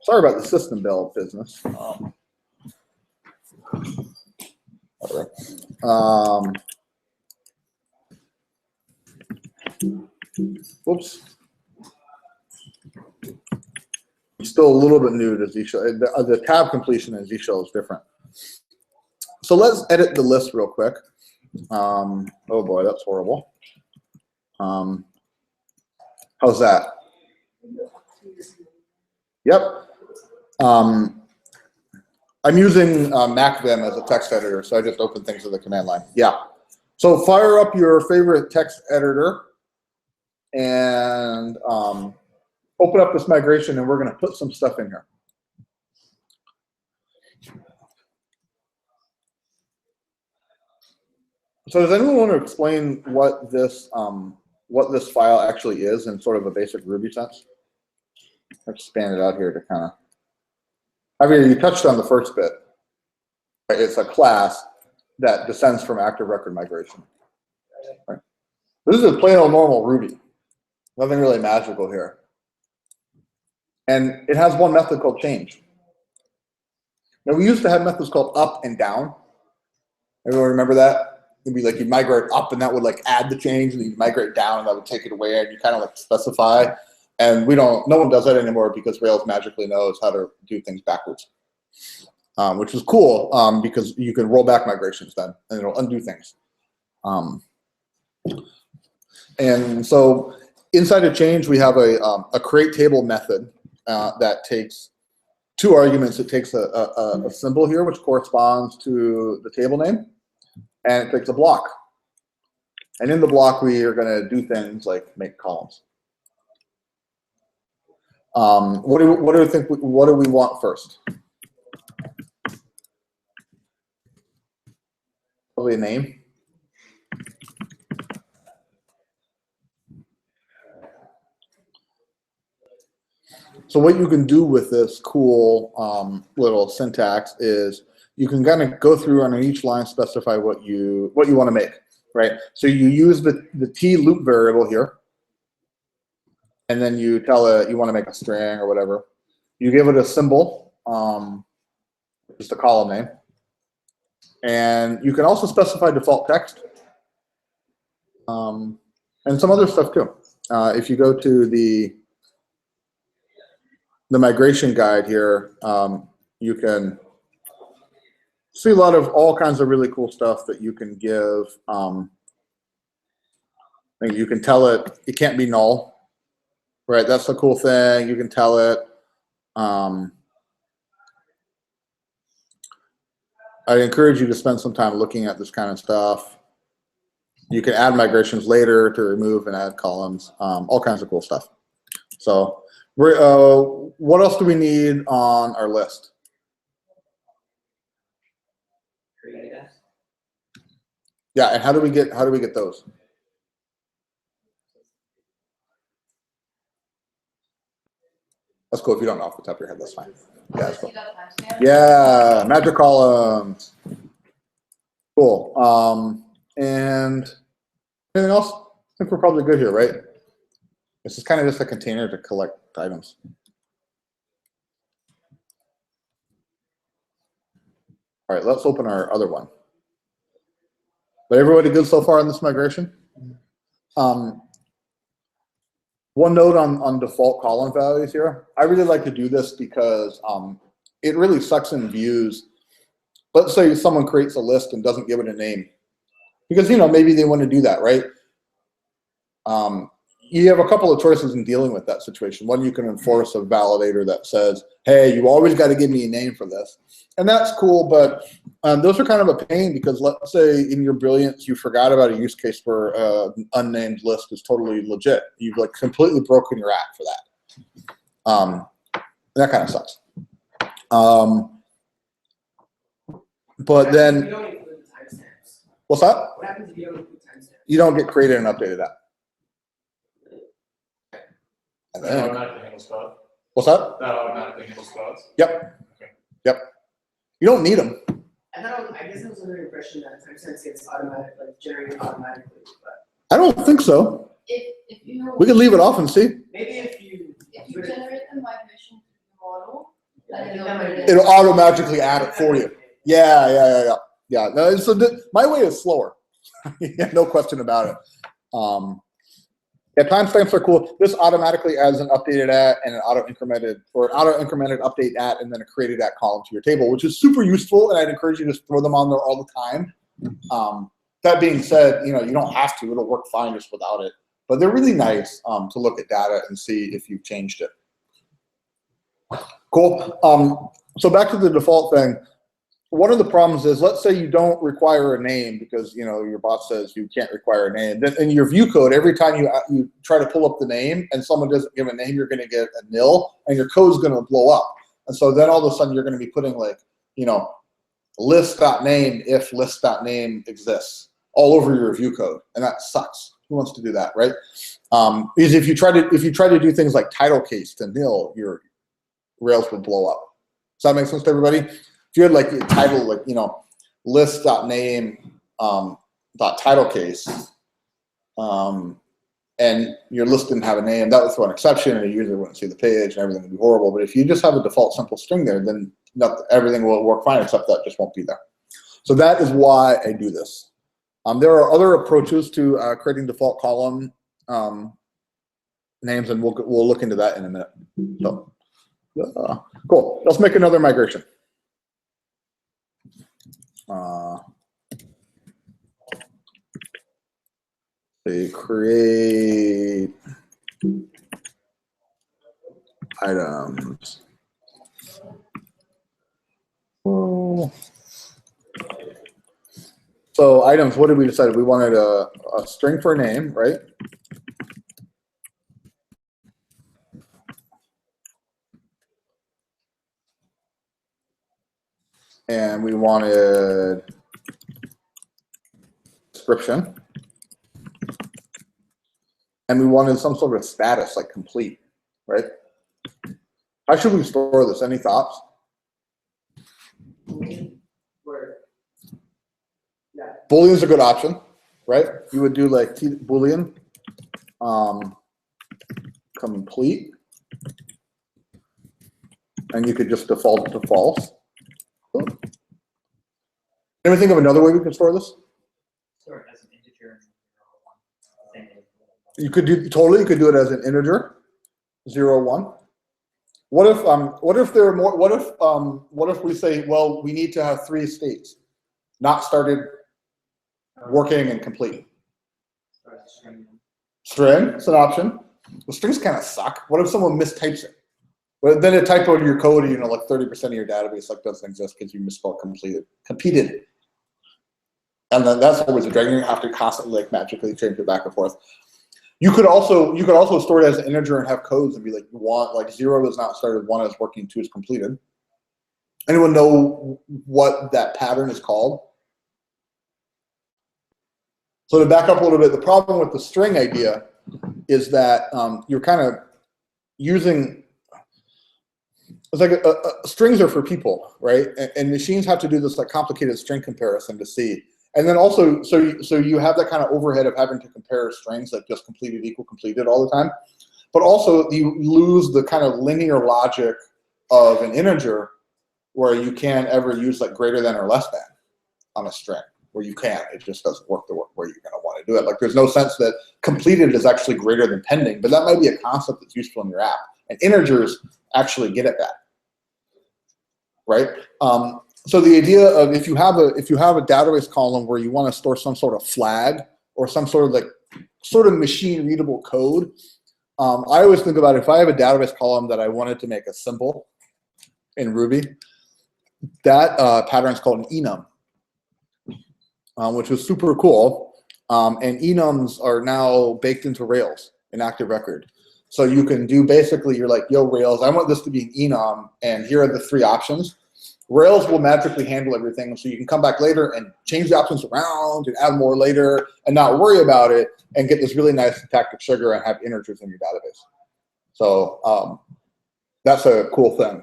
sorry about the system build business. Whoops. I'm still a little bit new to Z-Shell. The tab completion in Z-Shell is different. So let's edit the list real quick. Oh boy, that's horrible. How's that? Yep. I'm using MacVim as a text editor, so I just open things in the command line. Yeah. So fire up your favorite text editor and open up this migration, and we're going to put some stuff in here. So does anyone want to explain what this file actually is in sort of a basic Ruby sense? I'll expand it out here to kind of. Javier, you touched on the first bit. Right? It's a class that descends from active record migration. Right? This is a plain old normal Ruby. Nothing really magical here. And it has one method called change. Now we used to have methods called up and down. Everyone remember that? It'd be like you migrate up and that would like add the change, and you migrate down and that would take it away, and you kind of like specify. And no one does that anymore because Rails magically knows how to do things backwards, which is cool because you can roll back migrations then, and it'll undo things. And so inside of change, we have a create table method that takes two arguments. It takes a symbol here, which corresponds to the table name, and it takes a block. And in the block, we are going to do things like make columns. What do we want first? Probably a name. So what you can do with this cool little syntax is you can kind of go through and on each line specify what you want to make, right? So you use the T loop variable here, and then you tell it you want to make a string or whatever. You give it a symbol, just a column name, and you can also specify default text and some other stuff too. If you go to the migration guide here, you can see a lot of all kinds of really cool stuff that you can give. You can tell it can't be null. right? That's the cool thing. You can tell it. I encourage you to spend some time looking at this kind of stuff. You can add migrations later to remove and add columns, all kinds of cool stuff. So what else do we need on our list? Create a desk. Yeah, and how do we get those? That's cool. If you don't know off the top of your head, that's fine. Yeah, that's cool. Yeah, magic columns. Cool. And anything else? I think we're probably good here, right? This is kind of just a container to collect items. All right, let's open our other one. But everybody good so far on this migration? One note on default column values here. I really like to do this because it really sucks in views. Let's say someone creates a list and doesn't give it a name. Because, you know, maybe they want to do that, right? You have a couple of choices in dealing with that situation. One, you can enforce a validator that says, hey, you always got to give me a name for this. And that's cool, but those are kind of a pain because let's say in your brilliance, you forgot about a use case where an unnamed list is totally legit. You've like completely broken your act for that. That kind of sucks. But then, You don't include the timestamps. what's that? What happens if you don't include timestamps? You don't get created and updated that. And That then, automatically handles both. what's that? That automatically handles both. Yep. Okay. Yep. You don't need them. I guess I was under the impression that timestamps gets automatic, like generated automatically, but I don't think so. If you. We can leave it off and see. maybe if you. If you generate the migration model, I then think it'll that might put be- it in. It'll automatically add it for you. Yeah. No, so my way is slower. Yeah, no question about it. Yeah, timestamps are cool. This automatically adds an updated at and an auto-incremented update at and then a created at column to your table, which is super useful. And I'd encourage you to just throw them on there all the time. That being said, you know, you don't have to. It'll work fine just without it. But they're really nice to look at data and see if you've changed it. Cool. So back to the default thing. One of the problems is, let's say you don't require a name because, you know, your boss says you can't require a name. Then in your view code, every time you try to pull up the name and someone doesn't give a name, you're going to get a nil and your code's going to blow up. And so then all of a sudden you're going to be putting like, you know, list.name if list.name exists all over your view code. And that sucks. Who wants to do that, right? Because if you try to do things like title case to nil, your Rails would blow up. Does that make sense to everybody? If you had like a title, like, you know, list.name .title case, and your list didn't have a name, that would throw an exception and the user wouldn't see the page and everything would be horrible. But if you just have a default simple string there, then everything will work fine except that just won't be there. So that is why I do this. There are other approaches to creating default column names, and we'll look into that in a minute. So cool. Let's make another migration. They create items. Oh. So items, what did we decide? We wanted a string for a name, right? And we wanted description. And we wanted some sort of status, like complete, right? How should we store this? Any thoughts? Where? Yeah. Boolean is a good option, right? You would do like Boolean complete, and you could just default it to false. Can we think of another way we can store this? Store it as an integer. You could do totally. You could do it as an integer, 0, 1. What if there are more? What if we say, well, we need to have 3 states, not started, working, and complete. String. String, it's an option. Well, strings kind of suck. What if someone mistypes it? But then a typo in your code, you know, like 30% of your database like doesn't exist because you misspelled competed. And then that's always a drag. You have to constantly like magically change it back and forth. You could also store it as an integer and have codes and be like, one, like 0 is not started, 1 is working, 2 is completed. Anyone know what that pattern is called? So to back up a little bit, the problem with the string idea is that you're kind of using, it's like strings are for people, right? And machines have to do this like complicated string comparison to see. And then also, so you have that kind of overhead of having to compare strings like just completed equal completed all the time. But also you lose the kind of linear logic of an integer where you can't ever use like greater than or less than on a string. Where you can't, it just doesn't work the way you're going to want to do it. Like there's no sense that completed is actually greater than pending, but that might be a concept that's useful in your app. And integers actually get at that, right? So the idea of if you have a database column where you want to store some sort of flag or some sort of machine readable code, I always think about if I have a database column that I wanted to make a symbol in Ruby, that pattern is called an enum. Which was super cool. And enums are now baked into Rails in Active Record. So you can do basically, you're like, yo, Rails, I want this to be an enum, and here are the 3 options. Rails will magically handle everything, so you can come back later and change the options around and add more later and not worry about it and get this really nice syntactic sugar and have integers in your database. So that's a cool thing.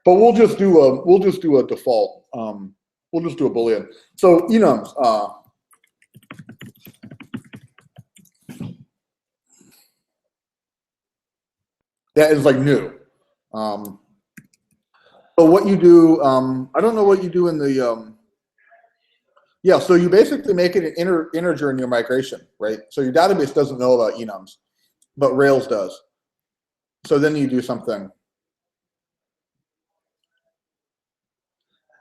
But we'll just do a default. We'll just do a Boolean. So enums. That is like new. So what you do, I don't know what you do in the, yeah, so you basically make it an integer in your migration, right? So your database doesn't know about enums, but Rails does. So then you do something.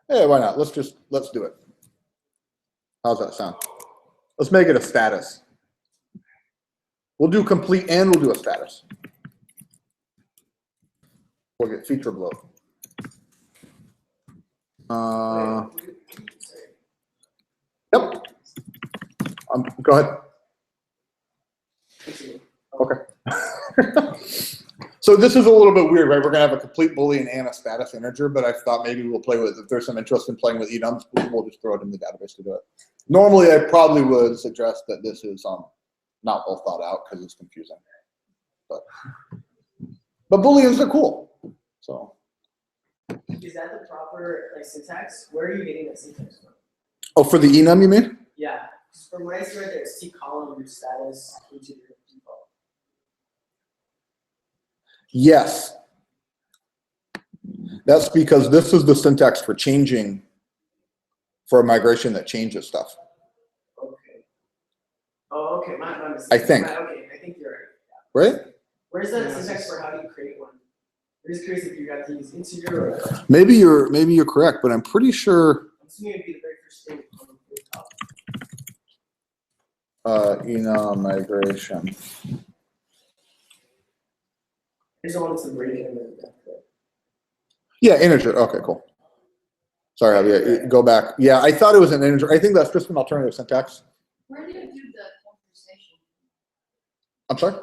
Hey, why not? Let's do it. How's that sound? Let's make it a status. We'll do complete and we'll do a status. We'll get feature bloat. Yep. Go ahead. Okay. So this is a little bit weird, right? We're gonna have a complete Boolean and a status integer, but I thought maybe we'll play with, if there's some interest in playing with enums, we'll just throw it in the database to do it. Normally, I probably would suggest that this is not well thought out because it's confusing. But Booleans are cool. So. Is that the proper like syntax? Where are you getting that syntax from? Oh, for the enum, you mean? Yeah. From what I see right there, it's column your status into your default. Yes. That's because this is the syntax for changing, for a migration that changes stuff. Okay. Oh, okay. My mistake. I think. Okay, I think you're right. Right? Where's the syntax for how do you create one? I'm just curious if you got to use integer or. Maybe you're correct, but I'm pretty sure. I'm assuming it'd be the very first thing on the top. Enum migration. I just wanted to break in there. Yeah, integer. Okay, cool. Sorry, Javier, go back. Yeah, I thought it was an integer. I think that's just an alternative syntax. Where do you do the conversation? I'm sorry?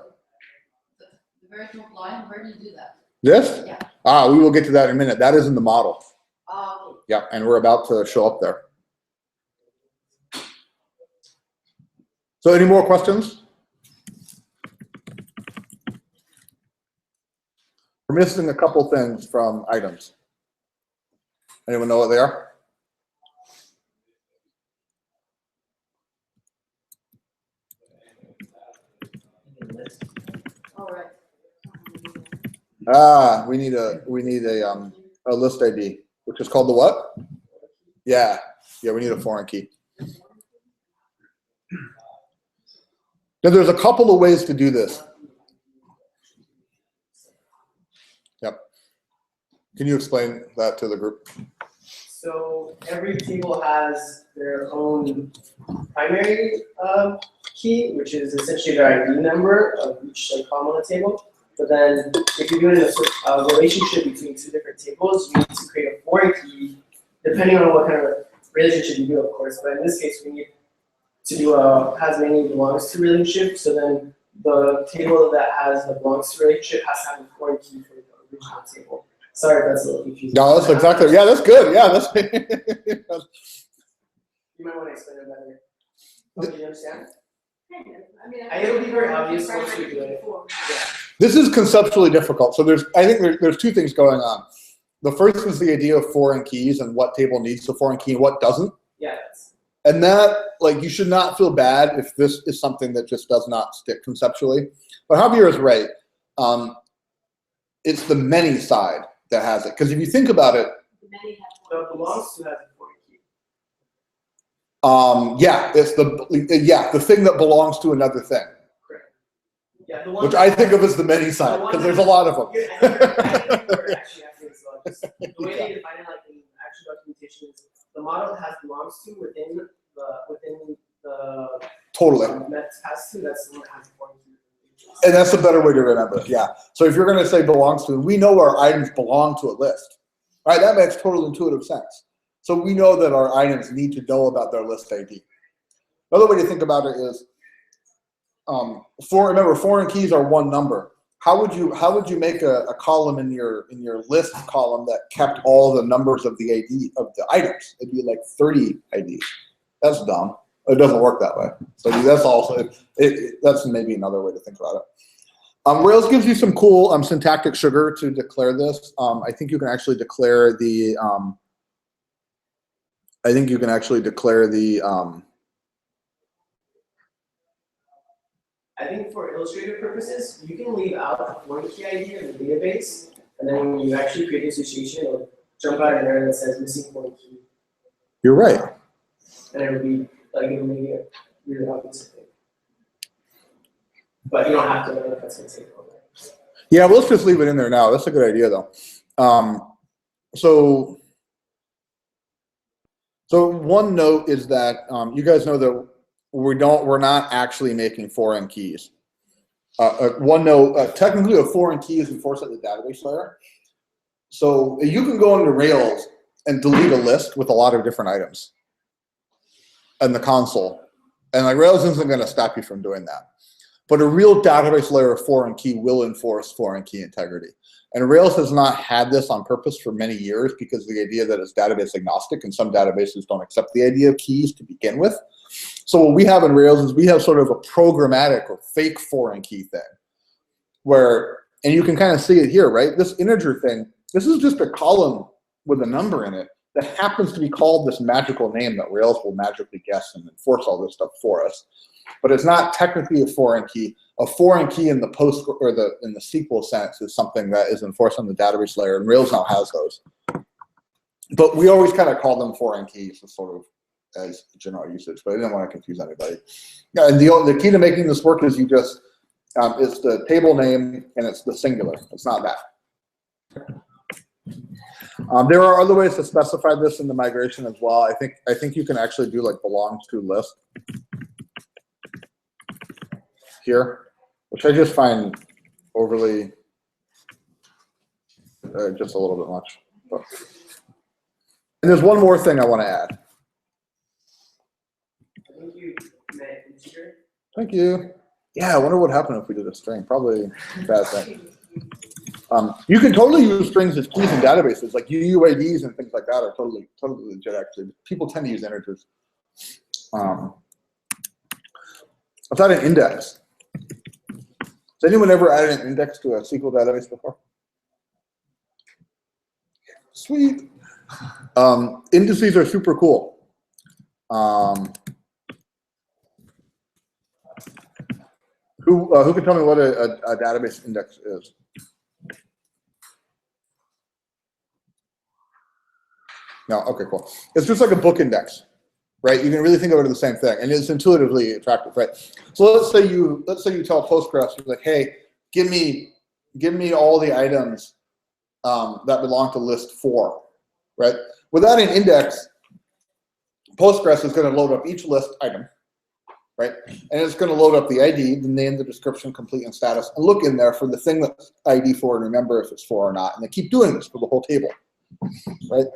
The very top line, where do you do that? This? Yeah. We will get to that in a minute. That is in the model. Okay. Yeah, and we're about to show up there. So any more questions? We're missing a couple things from items. Anyone know what they are? All right. We need a list ID, which is called the what? Yeah, we need a foreign key. Now there's a couple of ways to do this. Yep. Can you explain that to the group? So every table has their own primary key, which is essentially the ID number of each like column on the table. But then if you're doing a relationship between two different tables, you need to create a foreign key, depending on what kind of relationship you do, of course. But in this case, we need to do a has many belongs to relationship. So then the table that has the belongs to relationship has to have a foreign key for the original table. Sorry if that's a little confusing. No, that's exactly. Yeah, that's good. Yeah, that's. You might want to explain it better. Okay, you understand? Kind of. I mean, It'll be very obvious once you do it. Yeah. This is conceptually difficult. So I think there's two things going on. The first is the idea of foreign keys and what table needs the foreign key and what doesn't. Yeah. And that, like, you should not feel bad if this is something that just does not stick conceptually. But Javier is right. It's the many side that has it. Because if you think about it, So it belongs to has a foreign key. yeah, it's the thing that belongs to another thing. Yeah, the one Which I think of as the many side, because there's a lot of them. I think you're actually asking as well. Just the way they define it, like in actual documentation, is the model has belongs to within the Totally. Met has to. That's the one that has foreign key. And that's a better way to remember it, yeah. So if you're going to say belongs to, we know our items belong to a list, right? That makes total intuitive sense. So we know that our items need to know about their list ID. Another way to think about it is, remember, foreign keys are one number. How would you make a column in your list column that kept all the numbers of the ID of the items? It'd be like 30 IDs. That's dumb. It doesn't work that way. So that's also that's maybe another way to think about it. Rails gives you some cool syntactic sugar to declare this. I think you can actually declare the. I think for illustrative purposes, you can leave out the foreign key ID in the database, and then when you actually create the association, it'll jump out an error that says missing foreign key. You're right. And it'll be like it'll make it really obvious, I think. But you don't have to know if that's going to take long. Yeah, well, let's just leave it in there now. That's a good idea, though. So one note is that you guys know that we're not actually making foreign keys. One note, technically a foreign key is enforced at the database layer. So you can go into Rails and delete a list with a lot of different items in the console. And like Rails isn't going to stop you from doing that. But a real database layer of foreign key will enforce foreign key integrity. And Rails has not had this on purpose for many years because of the idea that it's database agnostic, and some databases don't accept the idea of keys to begin with. So what we have in Rails is we have sort of a programmatic or fake foreign key thing where, and you can kind of see it here, right? This integer thing, this is just a column with a number in it that happens to be called this magical name that Rails will magically guess and enforce all this stuff for us. But it's not technically a foreign key. A foreign key in the post or in the SQL sense is something that is enforced on the database layer, and Rails now has those. But we always kind of call them foreign keys, sort of as general usage. But I didn't want to confuse anybody. Yeah, and the key to making this work is you just it's the table name and it's the singular. It's not that. There are other ways to specify this in the migration as well. I think you can actually do like belongs to list here, which I just find overly just a little bit much. But. And there's one more thing I want to add. I think you meant integer. Thank you. Yeah, I wonder what happened if we did a string. Probably a bad thing. You can totally use strings as keys in databases, like UUIDs and things like that are totally legit. Actually, people tend to use integers. I thought an index. Has anyone ever added an index to a SQL database before? Sweet. Indices are super cool. Who can tell me what a database index is? No, okay, cool. It's just like a book index, right? You can really think of it as the same thing, and it's intuitively attractive, right? So let's say you tell Postgres, you're like, hey, give me all the items that belong to list 4, right? Without an index, Postgres is going to load up each list item, right? And it's going to load up the ID, the name, the description, complete, and status, and look in there for the thing that's ID for and remember if it's for or not. And they keep doing this for the whole table, right?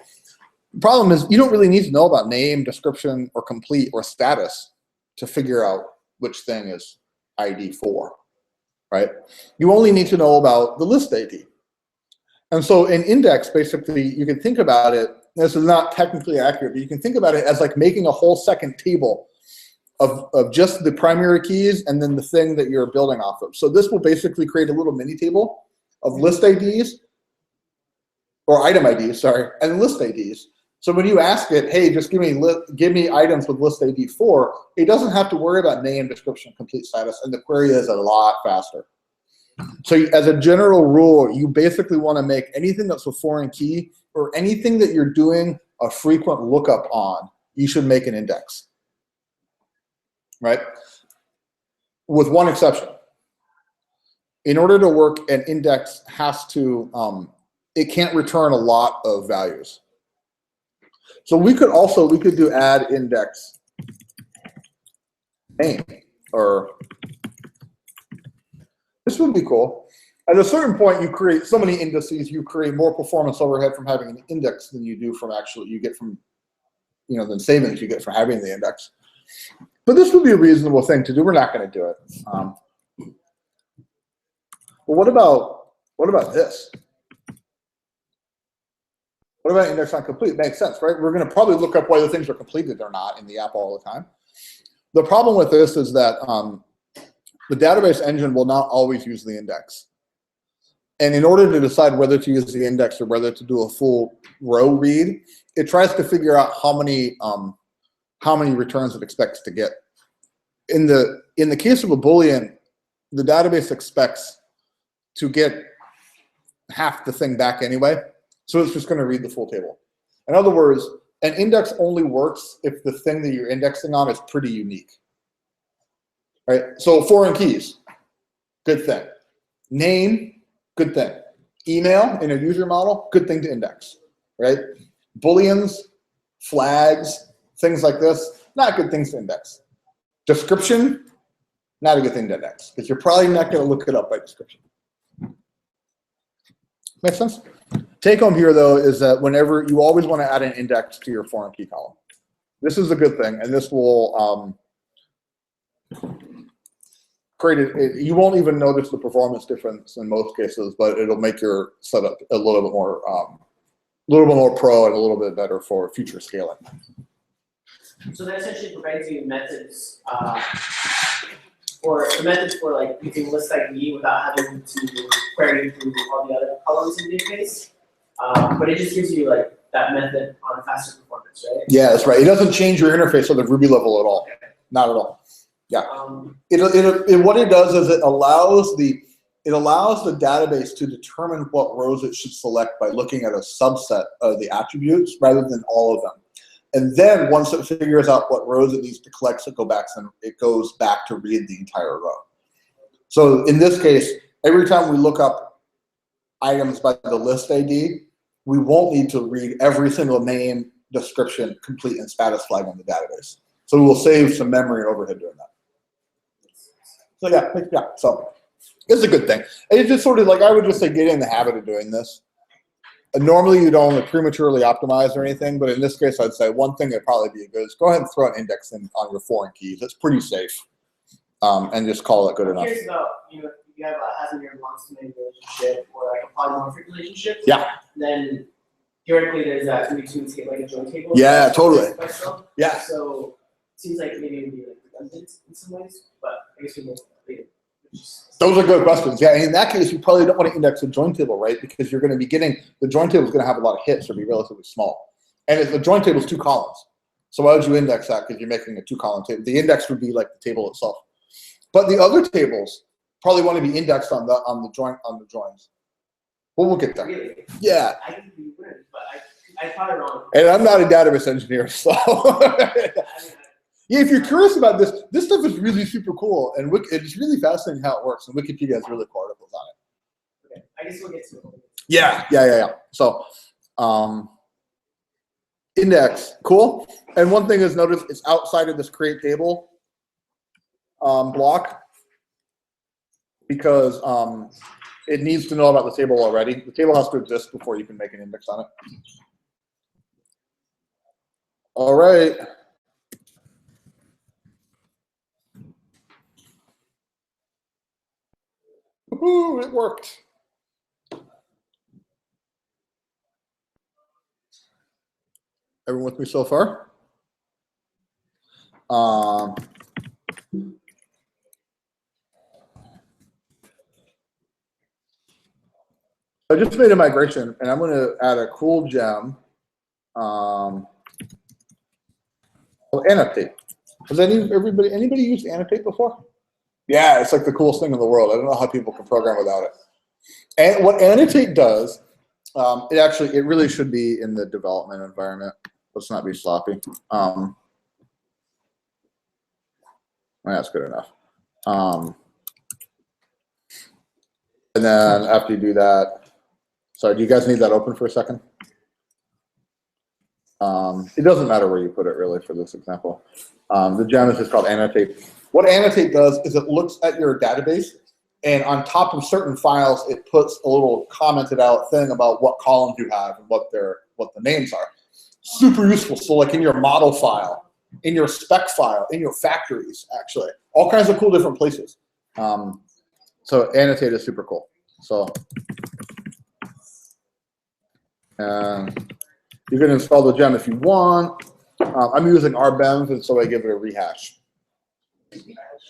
The problem is you don't really need to know about name, description, or complete, or status to figure out which thing is ID for, right? You only need to know about the list ID. And so in index, basically, you can think about it, this is not technically accurate, but you can think about it as like making a whole second table of just the primary keys and then the thing that you're building off of. So this will basically create a little mini table of list IDs, or item IDs, sorry, and list IDs. So when you ask it, hey, just give me items with list ID 4, it doesn't have to worry about name, description, complete status, and the query is a lot faster. So as a general rule, you basically want to make anything that's a foreign key or anything that you're doing a frequent lookup on, you should make an index, right? With one exception. In order to work, an index has to, it can't return a lot of values. So we could do add index name, or this would be cool. At a certain point, you create so many indices, you create more performance overhead from having an index than you do from than savings you get from having the index. But this would be a reasonable thing to do. We're not going to do it. But what about this? What about index on complete? Makes sense, right? We're going to probably look up whether things are completed or not in the app all the time. The problem with this is that the database engine will not always use the index. And in order to decide whether to use the index or whether to do a full row read, it tries to figure out how many returns it expects to get. In the case of a Boolean, the database expects to get half the thing back anyway, so it's just going to read the full table. In other words, an index only works if the thing that you're indexing on is pretty unique, right? So foreign keys, good thing. Name, good thing. Email in a user model, good thing to index, right? Booleans, flags, things like this, not good things to index. Description, not a good thing to index, because you're probably not going to look it up by description. Make sense? Take home here, though, is that whenever you always want to add an index to your foreign key column. This is a good thing, and this will create it. You won't even notice the performance difference in most cases, but it'll make your setup a little bit more pro and a little bit better for future scaling. So that essentially provides you methods for like using list ID without having to query through all the other columns in the database. But it just gives you like that method on faster performance, right? Yeah, that's right. It doesn't change your interface on the Ruby level at all. Okay. Not at all. Yeah. What it does is it allows the database to determine what rows it should select by looking at a subset of the attributes rather than all of them. And then once it figures out what rows it needs to collect, it goes back to read the entire row. So in this case, every time we look up items by the list ID, we won't need to read every single name, description, complete, and status flag on the database. So we'll save some memory and overhead doing that. So yeah, so it's a good thing. It's just sort of like, I would just say get in the habit of doing this. And normally you don't prematurely optimize or anything, but in this case, I'd say one thing that'd probably be good is go ahead and throw an index in on your foreign keys. It's pretty safe, and just call it good enough. Here's about, if you have a has-and belongs to many relationship or like a polymorphic relationship. Yeah. Then theoretically, there's that in between like a join table. Yeah, totally. Yeah. So it seems like maybe it would be like redundant in some ways, but I guess we won't. Those are good questions. Yeah, in that case, you probably don't want to index a join table, right? Because you're going to be the join table is going to have a lot of hits or be relatively small. And if the join table is 2 columns, so why would you index that? Because you're making a 2-column table. The index would be like the table itself. But the other tables probably want to be indexed on the joins. Well, we'll get there. Really? Yeah. I think we would, but I thought it wrong. And I'm not a database engineer, so. Yeah, if you're curious about this stuff is really super cool, and it's really fascinating how it works, and Wikipedia has really cool articles on it. Okay, I guess we'll get to it. Yeah. So, index, cool. And one thing is, notice it's outside of this create table. block because it needs to know about the table already. The table has to exist before you can make an index on it. All right. Woohoo, it worked. Everyone with me so far? I just made a migration, and I'm going to add a cool gem. Annotate. Has anybody used Annotate before? Yeah, it's like the coolest thing in the world. I don't know how people can program without it. And what Annotate does, it really should be in the development environment. Let's not be sloppy. That's good enough. And then after you do that, sorry, do you guys need that open for a second? It doesn't matter where you put it really for this example. The gem is just called Annotate. What Annotate does is it looks at your database, and on top of certain files, it puts a little commented out thing about what columns you have and what the names are. Super useful. So like in your model file, in your spec file, in your factories, actually, all kinds of cool different places. So Annotate is super cool. So you can install the gem if you want. I'm using RBEMF, and so I give it a rehash.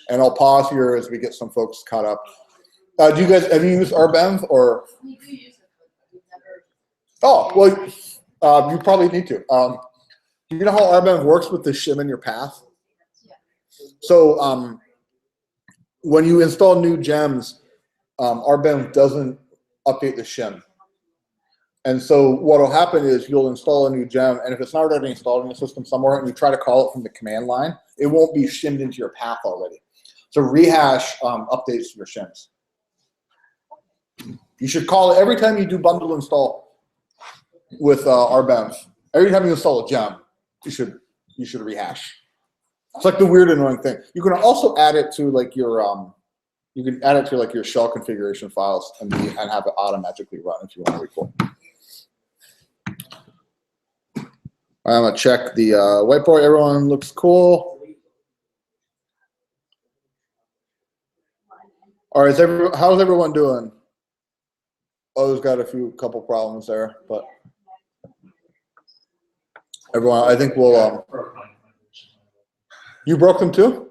And I'll pause here as we get some folks caught up. Have you used RBEMF or? We do use it, but we've never. Oh, well, you probably need to. You know how RBEMF works with the shim in your path? Yeah. So when you install new gems, RBEMF doesn't update the shim. And so what will happen is you'll install a new gem, and if it's not already installed in the system somewhere and you try to call it from the command line, it won't be shimmed into your path already. So rehash updates your shims. You should call it every time you do bundle install with RBEMF. Every time you install a gem, you should rehash. It's like the weird annoying thing. You can also add it to like your your shell configuration files and have it automatically run if you want to be cool. I'm gonna check the whiteboard. Everyone looks cool. All right, how's everyone doing? O's got a couple problems there, but everyone, I think we'll. You broke them too?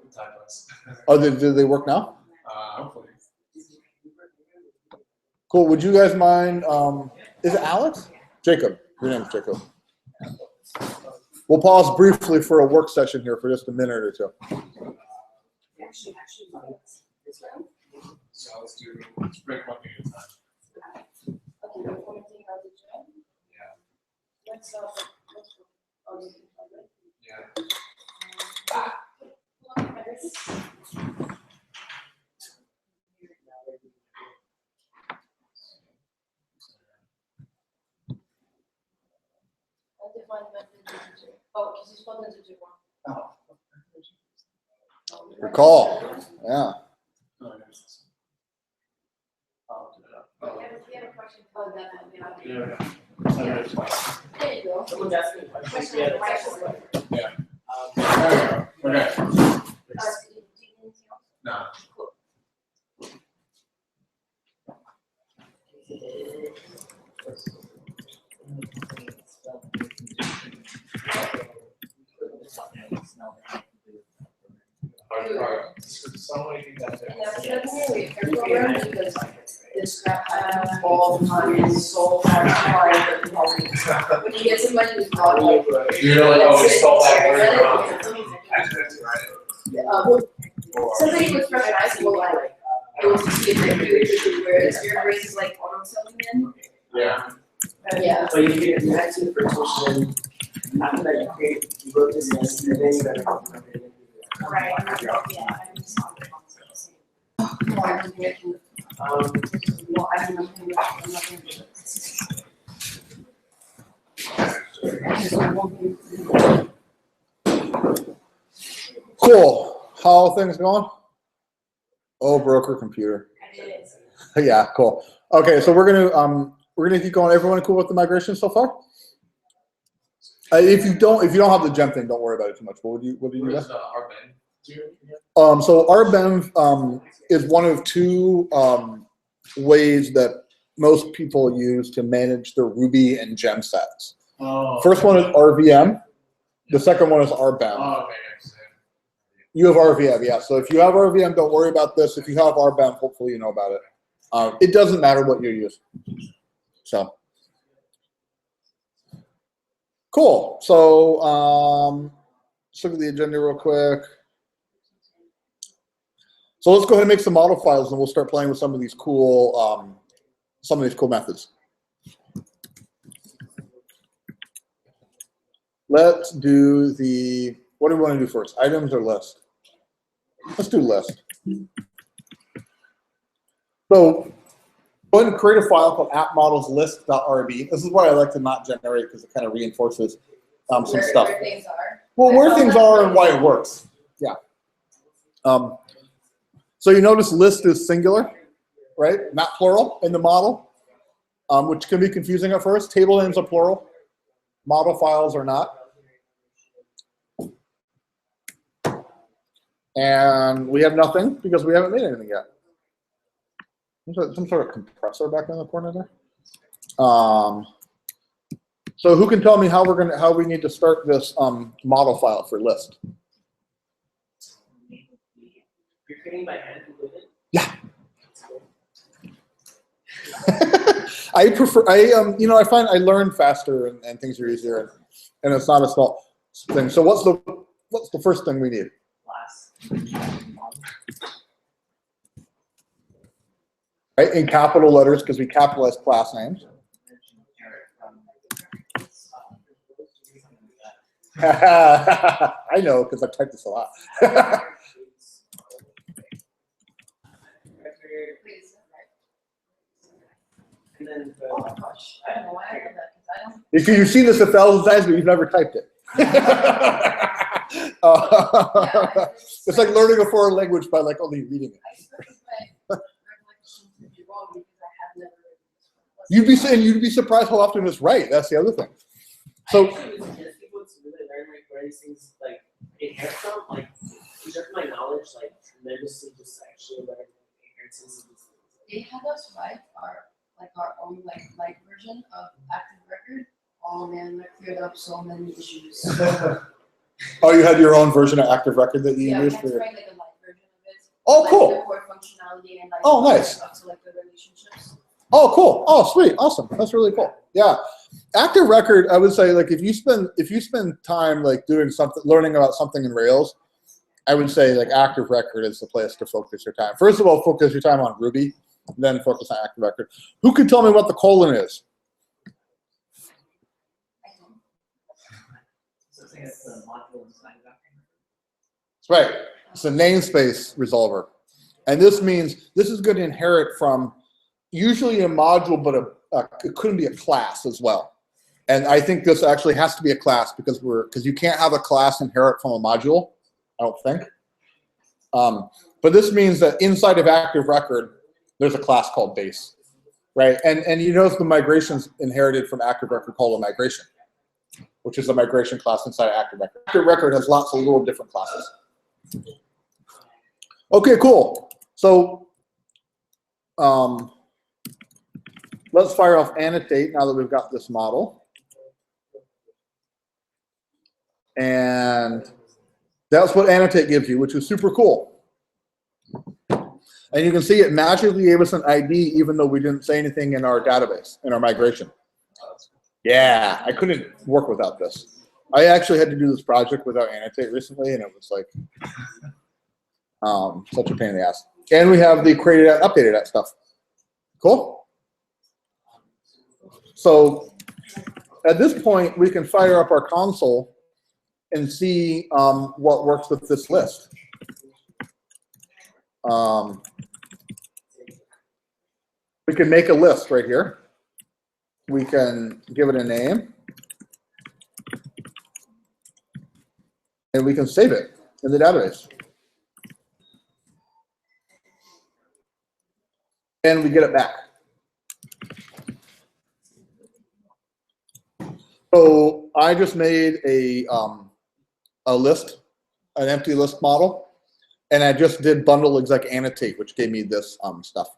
Oh, did they work now? Hopefully. Cool. Would you guys mind? Is it Alex? Jacob. Your name's Jacob. We'll pause briefly for a work session here for just a minute or two. So let's break one thing at a time. Yeah. Recall. Yeah. There you go. Someone's asking a question. Yeah. Okay. No. All the time is so hard to find. When you get somebody who's not like. You're like, oh, it's called Somebody was from high school, like, it was to see if they could, whereas your brain is like auto filling in. Yeah. Yeah. So you create a taxi for tuition, after that you wrote this list, and then you gotta copy it. Right. Yeah. No, I didn't get to. Well, I don't know. I'm not gonna do it. Cool. How are things going? Oh, broker computer. It is. Yeah, cool. Okay, so we're gonna keep going. Everyone cool with the migration so far? If you don't have the gem thing, don't worry about it too much. What do you What do? is the RBEN? So RBEM is one of two ways that most people use to manage their Ruby and gem sets. Oh. First one is RVM. The second one is RBEM. Oh, okay. You have RVM, yeah. So if you have RVM, don't worry about this. If you have RBEM, hopefully you know about it. It doesn't matter what you use. So cool. So let's look at the agenda real quick. So let's go ahead and make some model files, and we'll start playing with some of these cool methods. Let's do what do we want to do first? Items or list? Let's do list. So go ahead and create a file called appmodelslist.rb. This is what I like to not generate because it kind of reinforces some stuff. Where things are. Well, where things are and why it works. Yeah. So you notice list is singular, right? Not plural in the model, which can be confusing at first. Table names are plural. Model files are not. And we have nothing because we haven't made anything yet. Some sort of compressor back in the corner there. So who can tell me how we need to start this model file for list? You're creating by hand. Yeah. I find I learn faster and things are easier and it's not a small thing. So what's the first thing we need? Right, in capital letters because we capitalize class names. I know because I've typed this a lot. Oh my gosh, I don't know why I did that, because I don't. If you've seen this 1,000 times, but you've never typed it. It's like learning a foreign language by like only reading it. I suppose my recollection would be wrong because I have never. You'd be surprised how often it's right. That's the other thing. So. I actually would suggest people to really learn like where these things like inherit from, like preserve my knowledge like tremendously, just actually learn inheritances of these things. They had us write our own light version of Active Record. Oh man, that cleared up so many issues. Oh, you had your own version of Active Record that you Yeah, we used had for to your. write like a light version of it. Oh, like, cool. The core functionality and like Oh, nice. up to like the relationships. Oh, cool. Oh, sweet. Awesome. That's really cool. Yeah. Active Record, I would say, like, if you spend time like doing something, learning about something in Rails, I would say like Active Record is the place to focus your time. First of all, focus your time on Ruby, then focus on Active Record. Who can tell me what the colon is? It's the module inside of Active Record. That's right. It's a namespace resolver. And this means this is going to inherit from usually a module, but it couldn't be a class as well. And I think this actually has to be a class because you can't have a class inherit from a module, I don't think. But this means that inside of Active Record, there's a class called base, right? And you notice the migration's inherited from Active Record called a migration, which is a migration class inside of Active Record. Active Record has lots of little different classes. Okay, cool. So let's fire off annotate now that we've got this model. And that's what annotate gives you, which is super cool. And you can see it magically gave us an ID even though we didn't say anything in our database, in our migration. Yeah, I couldn't work without this. I actually had to do this project without annotate recently, and it was like such a pain in the ass. And we have the created at, updated at stuff. Cool? So at this point, we can fire up our console and see what works with this list. We can make a list right here. We can give it a name. And we can save it in the database. and we get it back. So I just made a list, an empty list model, and I just did bundle exec annotate, which gave me this stuff.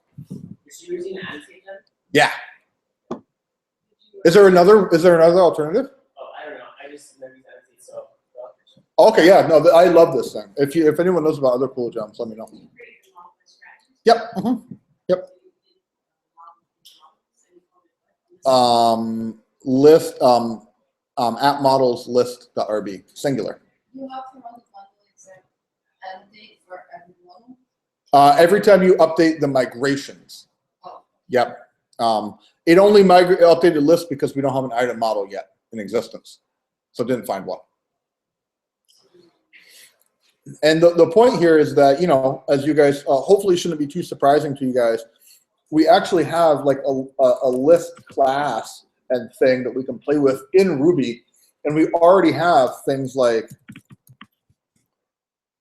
Is you using annotate then? Yeah. Is there another alternative? Oh, I don't know. I just never use annotate, so. Okay, yeah, no, I love this thing. If anyone knows about other cool gems, let me know. Yep. Yep. List app models list.rb singular. You have to run the bundle exec annotate for everyone. Every time you update the migrations. Oh. Yep. It only updated list because we don't have an item model yet in existence, so it didn't find one. And the point here is that, you know, as you guys hopefully shouldn't be too surprising to you guys, we actually have like a list class and thing that we can play with in Ruby, and we already have things like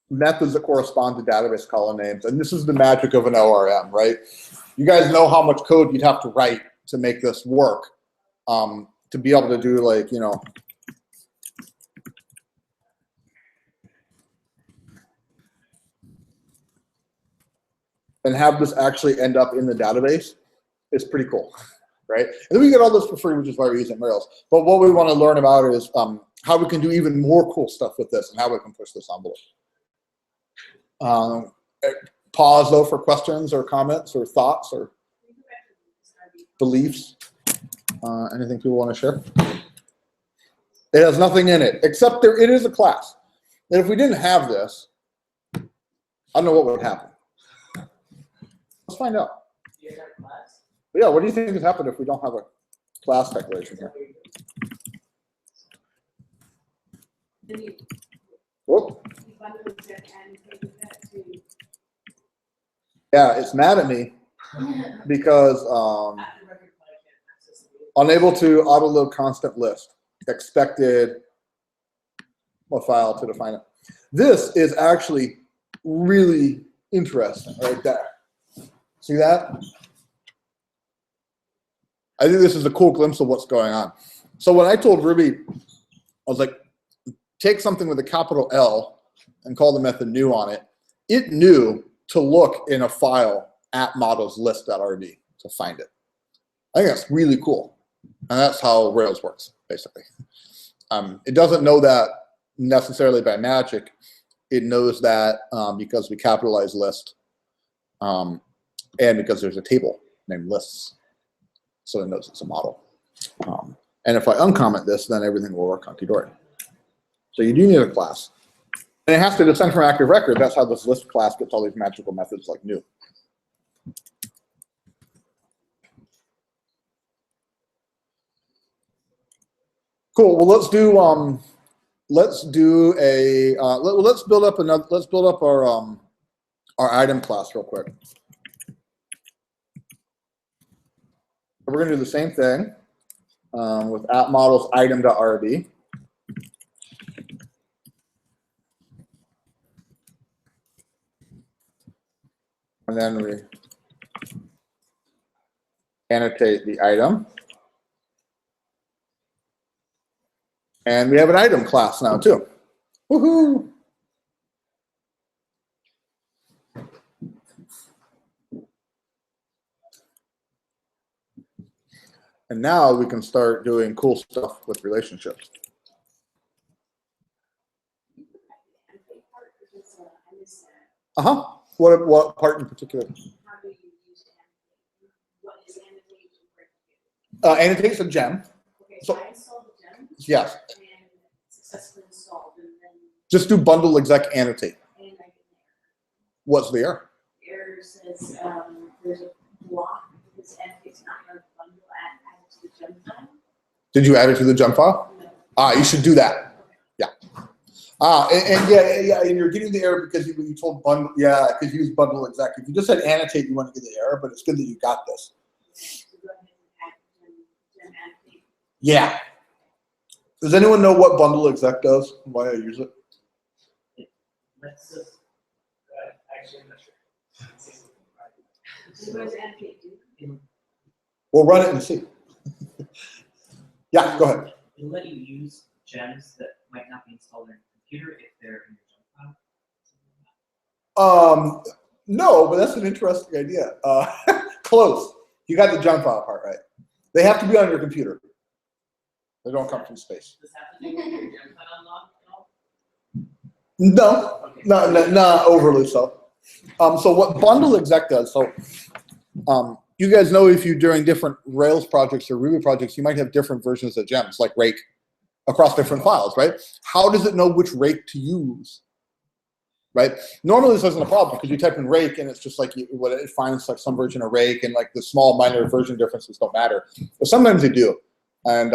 methods that correspond to database column names, and this is the magic of an ORM, right? You guys know how much code you'd have to write to make this work, to be able to do, like, you know, and have this actually end up in the database is pretty cool, right? And then we get all this for free, which is why we're using Rails. But what we want to learn about is how we can do even more cool stuff with this and how we can push this envelope. Pause though for questions or comments or thoughts or beliefs. Anything people want to share? It has nothing in it, except it is a class. And if we didn't have this, I don't know what would happen. Let's find out. Do you have a class? But yeah, what do you think has happened if we don't have a class declaration here? Whoop. Yeah, it's mad at me because unable to autoload constant list, expected a file to define it. This is actually really interesting right there. See that? I think this is a cool glimpse of what's going on. So when I told Ruby, I was like, take something with a capital L and call the method new on it, it knew to look in a file at models list.rb to find it. I think that's really cool. And that's how Rails works, basically. It doesn't know that necessarily by magic. It knows that because we capitalize list and because there's a table named lists. So it knows it's a model. And if I uncomment this, then everything will work hunky-dory. So you do need a class. And it has to descend from active record. That's how this list class gets all these magical methods like new. Cool. Well, let's build up our item class real quick. We're going to do the same thing with app models item.rb. And then we annotate the item. And we have an item class now too. Woohoo! And now we can start doing cool stuff with relationships. Uh-huh. What part in particular? Annotate's a gem. Okay, So- I installed the gem. Yes. And successfully installed, and then, Just do bundle exec annotate. and I get an What's the error? error. Error says, there's a block, this annotate's not going to bundle add to the gem file. Did you add it to the gem file? No. You should do that. Yeah. Yeah, and you're getting the error because you told bundle, yeah, because you use bundle exec. If you just said annotate, you wouldn't get the error, but it's good that you got this. So go ahead and add gem annotate. Yeah. Does anyone know what bundle exec does? Why I use it? Let's just, actually, I'm not sure. What does annotate do? We'll run it and see. Yeah, go ahead. It'll let you use gems that might not be installed on your computer if they're in your jump file. No, but that's an interesting idea. Close. You got the jump file part right. They have to be on your computer. They don't come from space. Does that have to do with your gem file unlock at all? No, Okay. not overly so. So what bundle exec does, so you guys know if you're doing different Rails projects or Ruby projects, you might have different versions of gems, like rake, across different files, right? How does it know which rake to use, right? Normally this isn't a problem because you type in rake and it's just like it finds like some version of rake and like the small minor version differences don't matter. But sometimes they do. And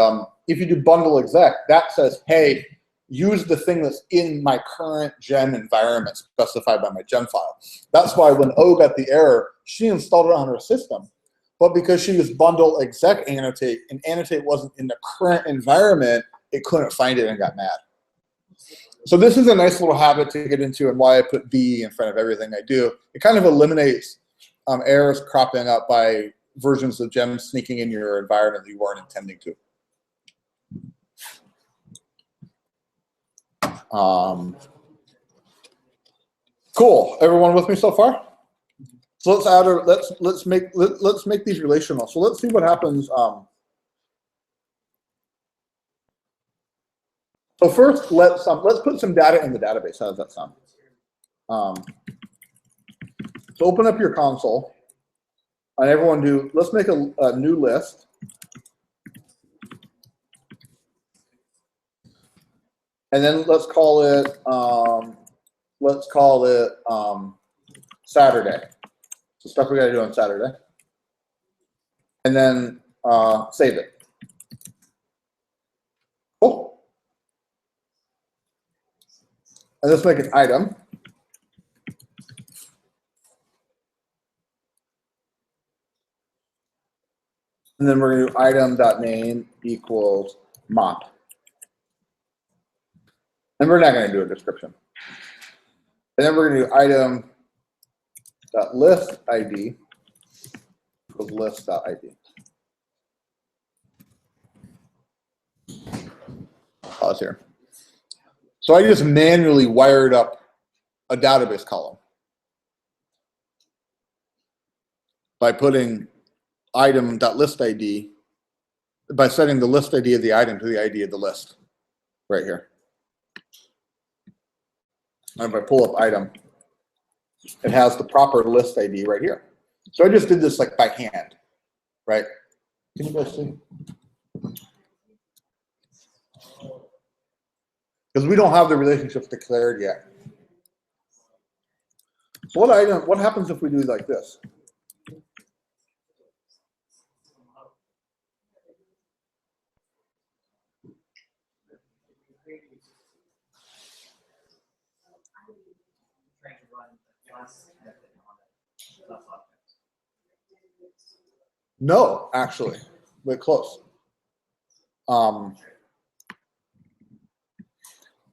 if you do bundle exec, that says, hey, use the thing that's in my current gem environment specified by my gem file. That's why when O got the error, she installed it on her system. But because she used bundle exec annotate and annotate wasn't in the current environment, it couldn't find it and got mad. So this is a nice little habit to get into and why I put B in front of everything I do. It kind of eliminates errors cropping up by versions of gems sneaking in your environment that you weren't intending to. Cool. Everyone with me so far? So let's add or let's make these relational. So let's see what happens. So first, let's put some data in the database. How does that sound? So open up your console, and everyone let's make a new list. And then let's call it Saturday. So stuff we got to do on Saturday. And then save it. Cool. And let's make an item. And then we're going to do item.name equals mop. And we're not going to do a description. And then we're going to do item.listID equals list.id. Pause here. So I just manually wired up a database column by putting item.listID, by setting the list ID of the item to the ID of the list right here. And if I pull up item, it has the proper list ID right here. So I just did this like by hand, right? Can you guys see? Because we don't have the relationships declared yet. So what happens if we do like this? No, actually, but close.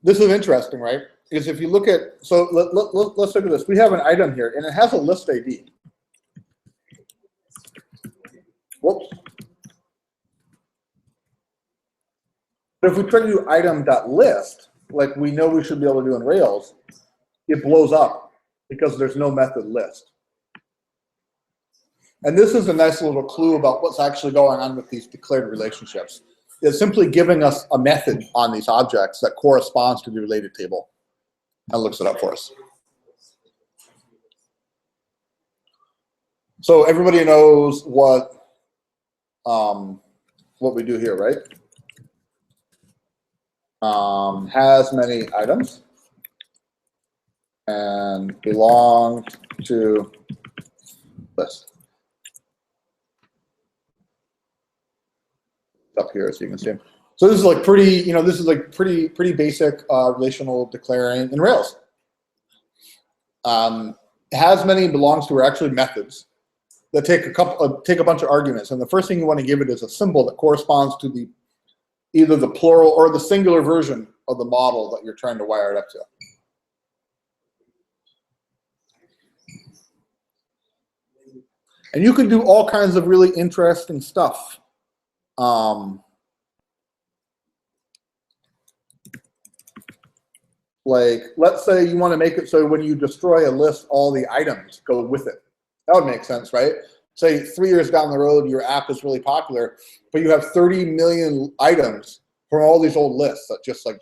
This is interesting, right? Because if you look at, so let's look at this. We have an item here, and it has a list ID. Whoops. But if we try to do item.list, like we know we should be able to do in Rails, it blows up because there's no method list. And this is a nice little clue about what's actually going on with these declared relationships. It's simply giving us a method on these objects that corresponds to the related table and looks it up for us. So everybody knows what we do here, right? Has many items and belongs to list. Up here, so you can see. So this is like pretty, this is like pretty basic relational declaring in Rails. Has many and belongs to are actually methods that take a bunch of arguments, and the first thing you want to give it is a symbol that corresponds to either the plural or the singular version of the model that you're trying to wire it up to. And you can do all kinds of really interesting stuff. Like, let's say you want to make it so when you destroy a list, all the items go with it. That would make sense, right? Say 3 years down the road, your app is really popular, but you have 30 million items from all these old lists that just like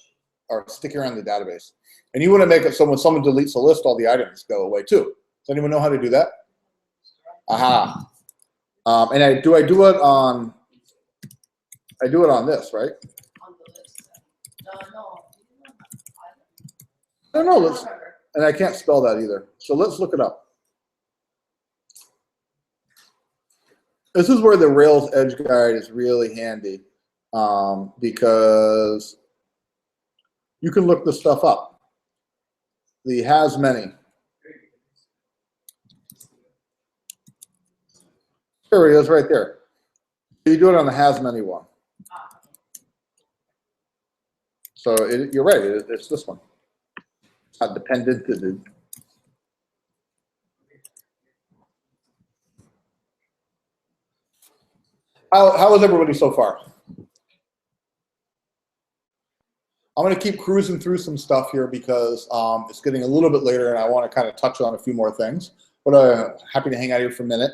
are sticking around the database. And you want to make it so when someone deletes a list, all the items go away too. Does anyone know how to do that? Aha. And I do it on this, right? On the list. No. I don't know. And I can't spell that either. So let's look it up. This is where the Rails Edge Guide is really handy because you can look this stuff up. The has many. There he is right there. You do it on the has many one. So you're right, it's this one. It's not dependent. How is everybody so far? I'm going to keep cruising through some stuff here because it's getting a little bit later and I want to kind of touch on a few more things. But happy to hang out here for a minute.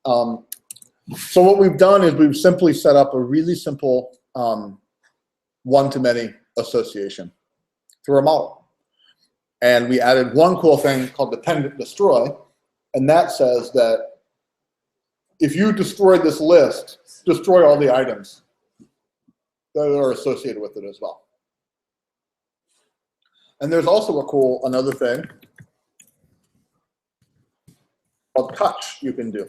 So what we've done is we've simply set up a really simple one-to-many association through our model. And we added one cool thing called dependent destroy. And that says that if you destroy this list, destroy all the items that are associated with it as well. And there's also another thing called touch you can do.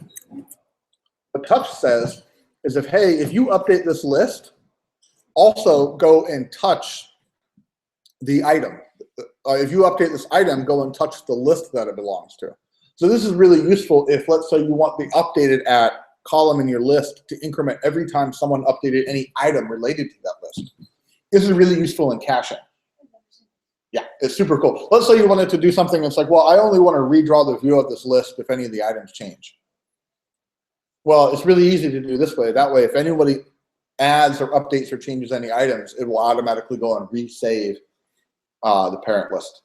What touch says is if you update this list, also go and touch the item. If you update this item, go and touch the list that it belongs to. So this is really useful if, let's say, you want the updated at column in your list to increment every time someone updated any item related to that list. This is really useful in caching. Yeah, it's super cool. Let's say you wanted to do something that's like, well, I only want to redraw the view of this list if any of the items change. Well, it's really easy to do this way. That way, if anybody adds or updates or changes any items, it will automatically go and resave the parent list.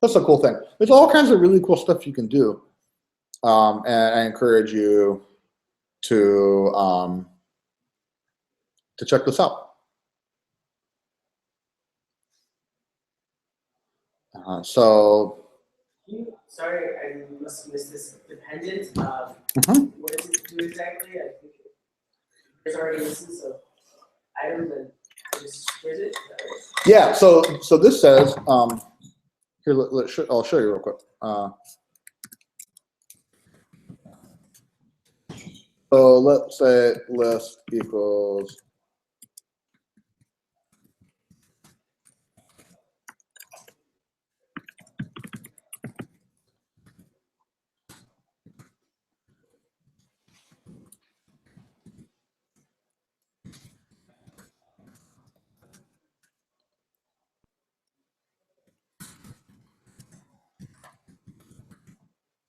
That's a cool thing. There's all kinds of really cool stuff you can do. And I encourage you to check this out. Sorry, I must have missed this. Dependent. What does it do exactly? I think there's already an instance of items and it just destroys it. Yeah. So this says here. I'll show you real quick. So let's say list equals.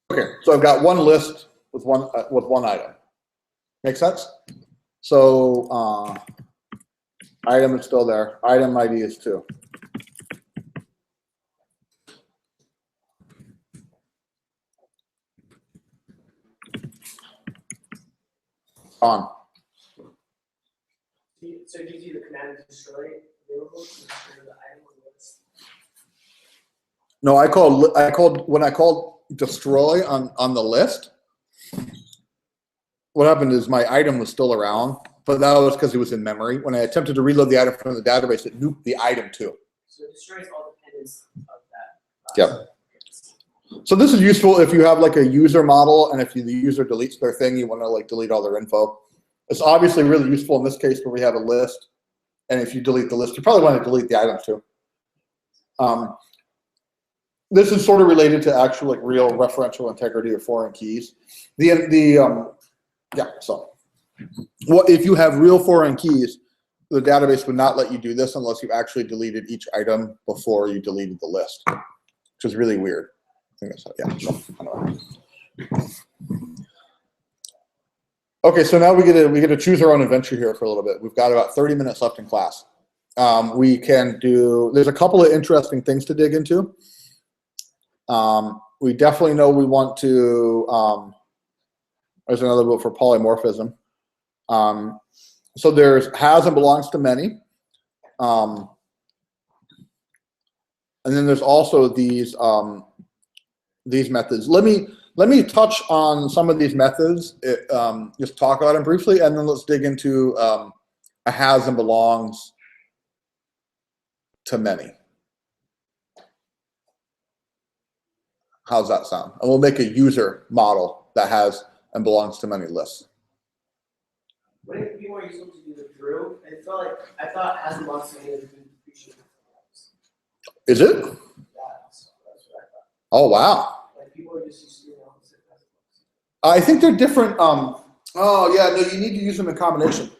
Okay, so I've got one list with one item. Make sense? So item is still there. Item ID is 2. On. So it gives you the command to destroy available to destroy the item on the list. No, when I called destroy on the list, what happened is my item was still around, but that was because it was in memory. When I attempted to reload the item from the database, it nuked the item too. So it destroys all dependents of that. Yep. So this is useful if you have like a user model, and if the user deletes their thing, you want to like delete all their info. It's obviously really useful in this case where we have a list, and if you delete the list, you probably want to delete the items too. This is sort of related to actual like real referential integrity of foreign keys. So what if you have real foreign keys, the database would not let you do this unless you actually deleted each item before you deleted the list, which is really weird. I think that's, yeah. So, Okay, so now we get to choose our own adventure here for a little bit. We've got about 30 minutes left in class. We can do. There's a couple of interesting things to dig into. We definitely know we want to. There's another book for polymorphism. So there's has and belongs to many. And then there's also these methods. Let me touch on some of these methods. Just talk about them briefly, and then let's dig into a has and belongs to many. How's that sound? And we'll make a user model that has and belongs to many lists. Would it be more useful to do the through? I thought has and belongs to many would be appreciated. Is it? Yeah, that's what I thought. Oh wow. Like people are just used to doing opposite. I think they're different. Oh yeah, no, you need to use them in combination.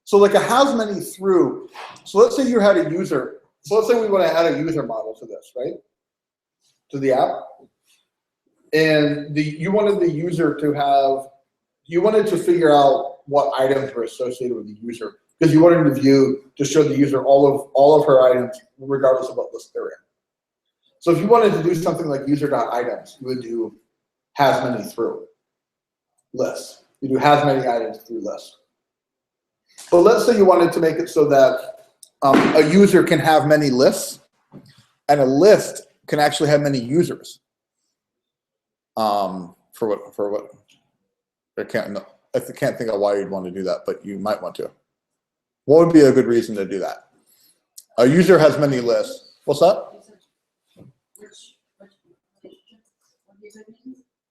So like a has many through. So let's say you had a user. So let's say we want to add a user model to this, right? To the app. And you wanted the user to have, you wanted to figure out what items were associated with the user, because you wanted to show the user all of her items regardless of what list they're in. So if you wanted to do something like user.items, you would do has many through list. You do has many items through list. But let's say you wanted to make it so that a user can have many lists, and a list can actually have many users. For what? I can't think of why you'd want to do that, but you might want to. What would be a good reason to do that? A user has many lists. What's that?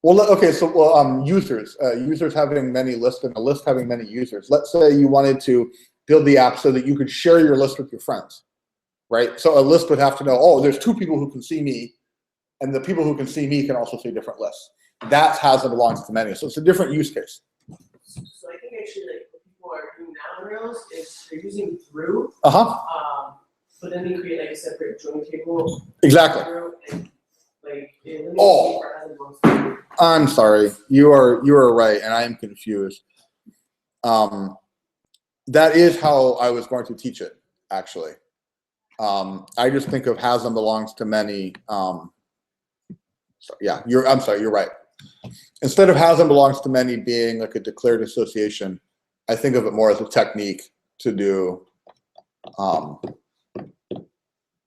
Well, okay, so users having many lists and a list having many users. Let's say you wanted to build the app so that you could share your list with your friends, right? So a list would have to know, oh, there's 2 people who can see me, and the people who can see me can also see different lists. That's has and belongs to many. So it's a different use case. So I think actually like what people are doing now in Rails is they're using through. But then they create like a separate join table. Exactly. And, like, oh, I'm sorry. You are right, and I am confused. That is how I was going to teach it, actually. I just think of has and belongs to many. Yeah, I'm sorry, you're right. Instead of has and belongs to many being like a declared association, I think of it more as a technique to do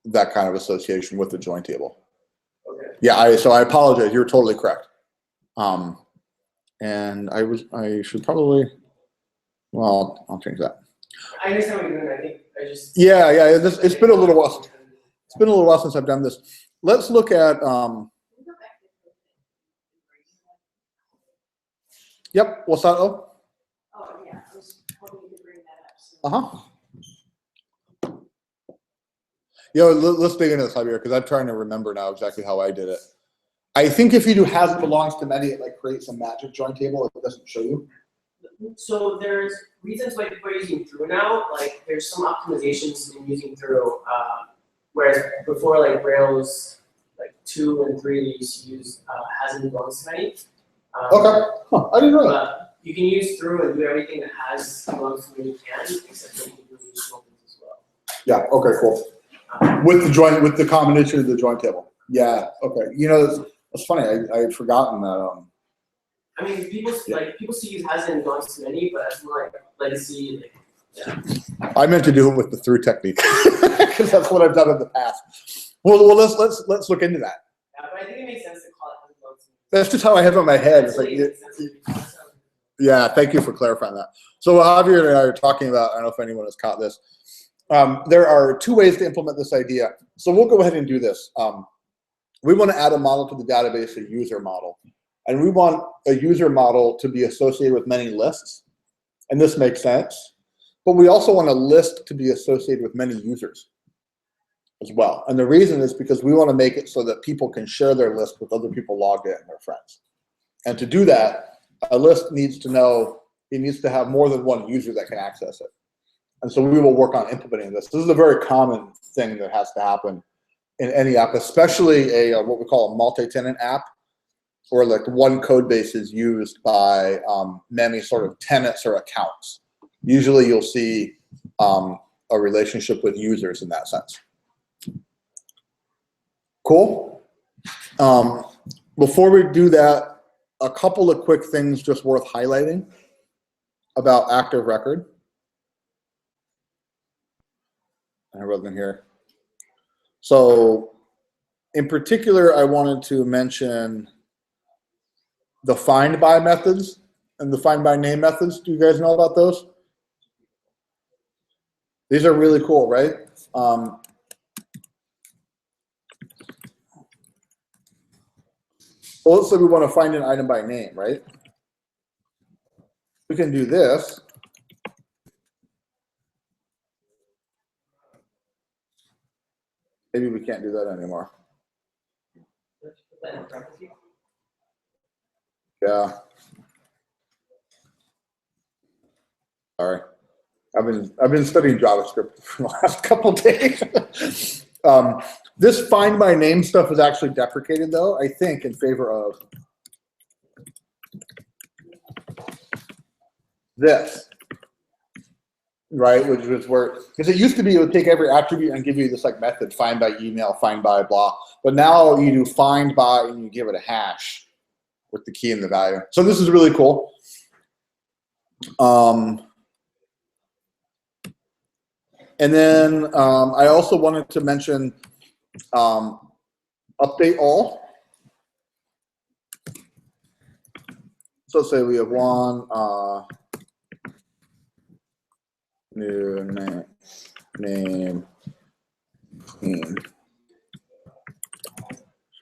that kind of association with the join table. Okay. Yeah, so I apologize. You're totally correct. And I should probably, well, I'll change that. I understand what you're doing. I think I just. Yeah. It's been a little while. It's been a little while since I've done this. Let's look at. Yep. What's that? Oh yeah, I was hoping you could bring that up. Let's dig into this, Javier, because I'm trying to remember now exactly how I did it. I think if you do has and belongs to many, it like creates a magic join table. It doesn't show you. So there's reasons why people are using through now. Like there's some optimizations in using through, whereas before like Rails like 2 and 3 they used to use has and belongs to many. Okay. Huh. I didn't know that. You can use through and do everything that has belongs to many can, except that you can do useful things as well. Yeah. Okay. Cool. With the combination of the join table. Yeah. Okay. It's funny. I had forgotten that. I mean, people still use has and belongs to many, but that's more like legacy. Yeah. I meant to do it with the through technique because that's what I've done in the past. Well, let's look into that. Yeah, but I think it makes sense to call it has and belongs to many. That's just how I have it in my head. It's like, yeah. Thank you for clarifying that. So Javier and I are talking about. I don't know if anyone has caught this. There are 2 ways to implement this idea. So we'll go ahead and do this. We want to add a model to the database, a user model. And we want a user model to be associated with many lists. And this makes sense. But we also want a list to be associated with many users as well. And the reason is because we want to make it so that people can share their list with other people logged in, their friends. And to do that, a list needs to know, it needs to have more than one user that can access it. And so we will work on implementing this. This is a very common thing that has to happen in any app, especially a what we call a multi-tenant app. or like one code base is used by many sort of tenants or accounts. Usually you'll see a relationship with users in that sense. Cool. Before we do that, a couple of quick things just worth highlighting about active record. I wrote them here. So in particular, I wanted to mention the find by methods and the find by name methods. Do you guys know about those? These are really cool, right? Well, let's say we want to find an item by name, right? We can do this. Maybe we can't do that anymore. Yeah. Sorry. I've been studying JavaScript for the last couple of days. This find by name stuff is actually deprecated though, I think, in favor of this. Right, which was where, because it used to be it would take every attribute and give you this like method, find by email, find by blah. But now you do find by and you give it a hash with the key and the value. So this is really cool. And then I also wanted to mention update all. So let's say we have one new name theme.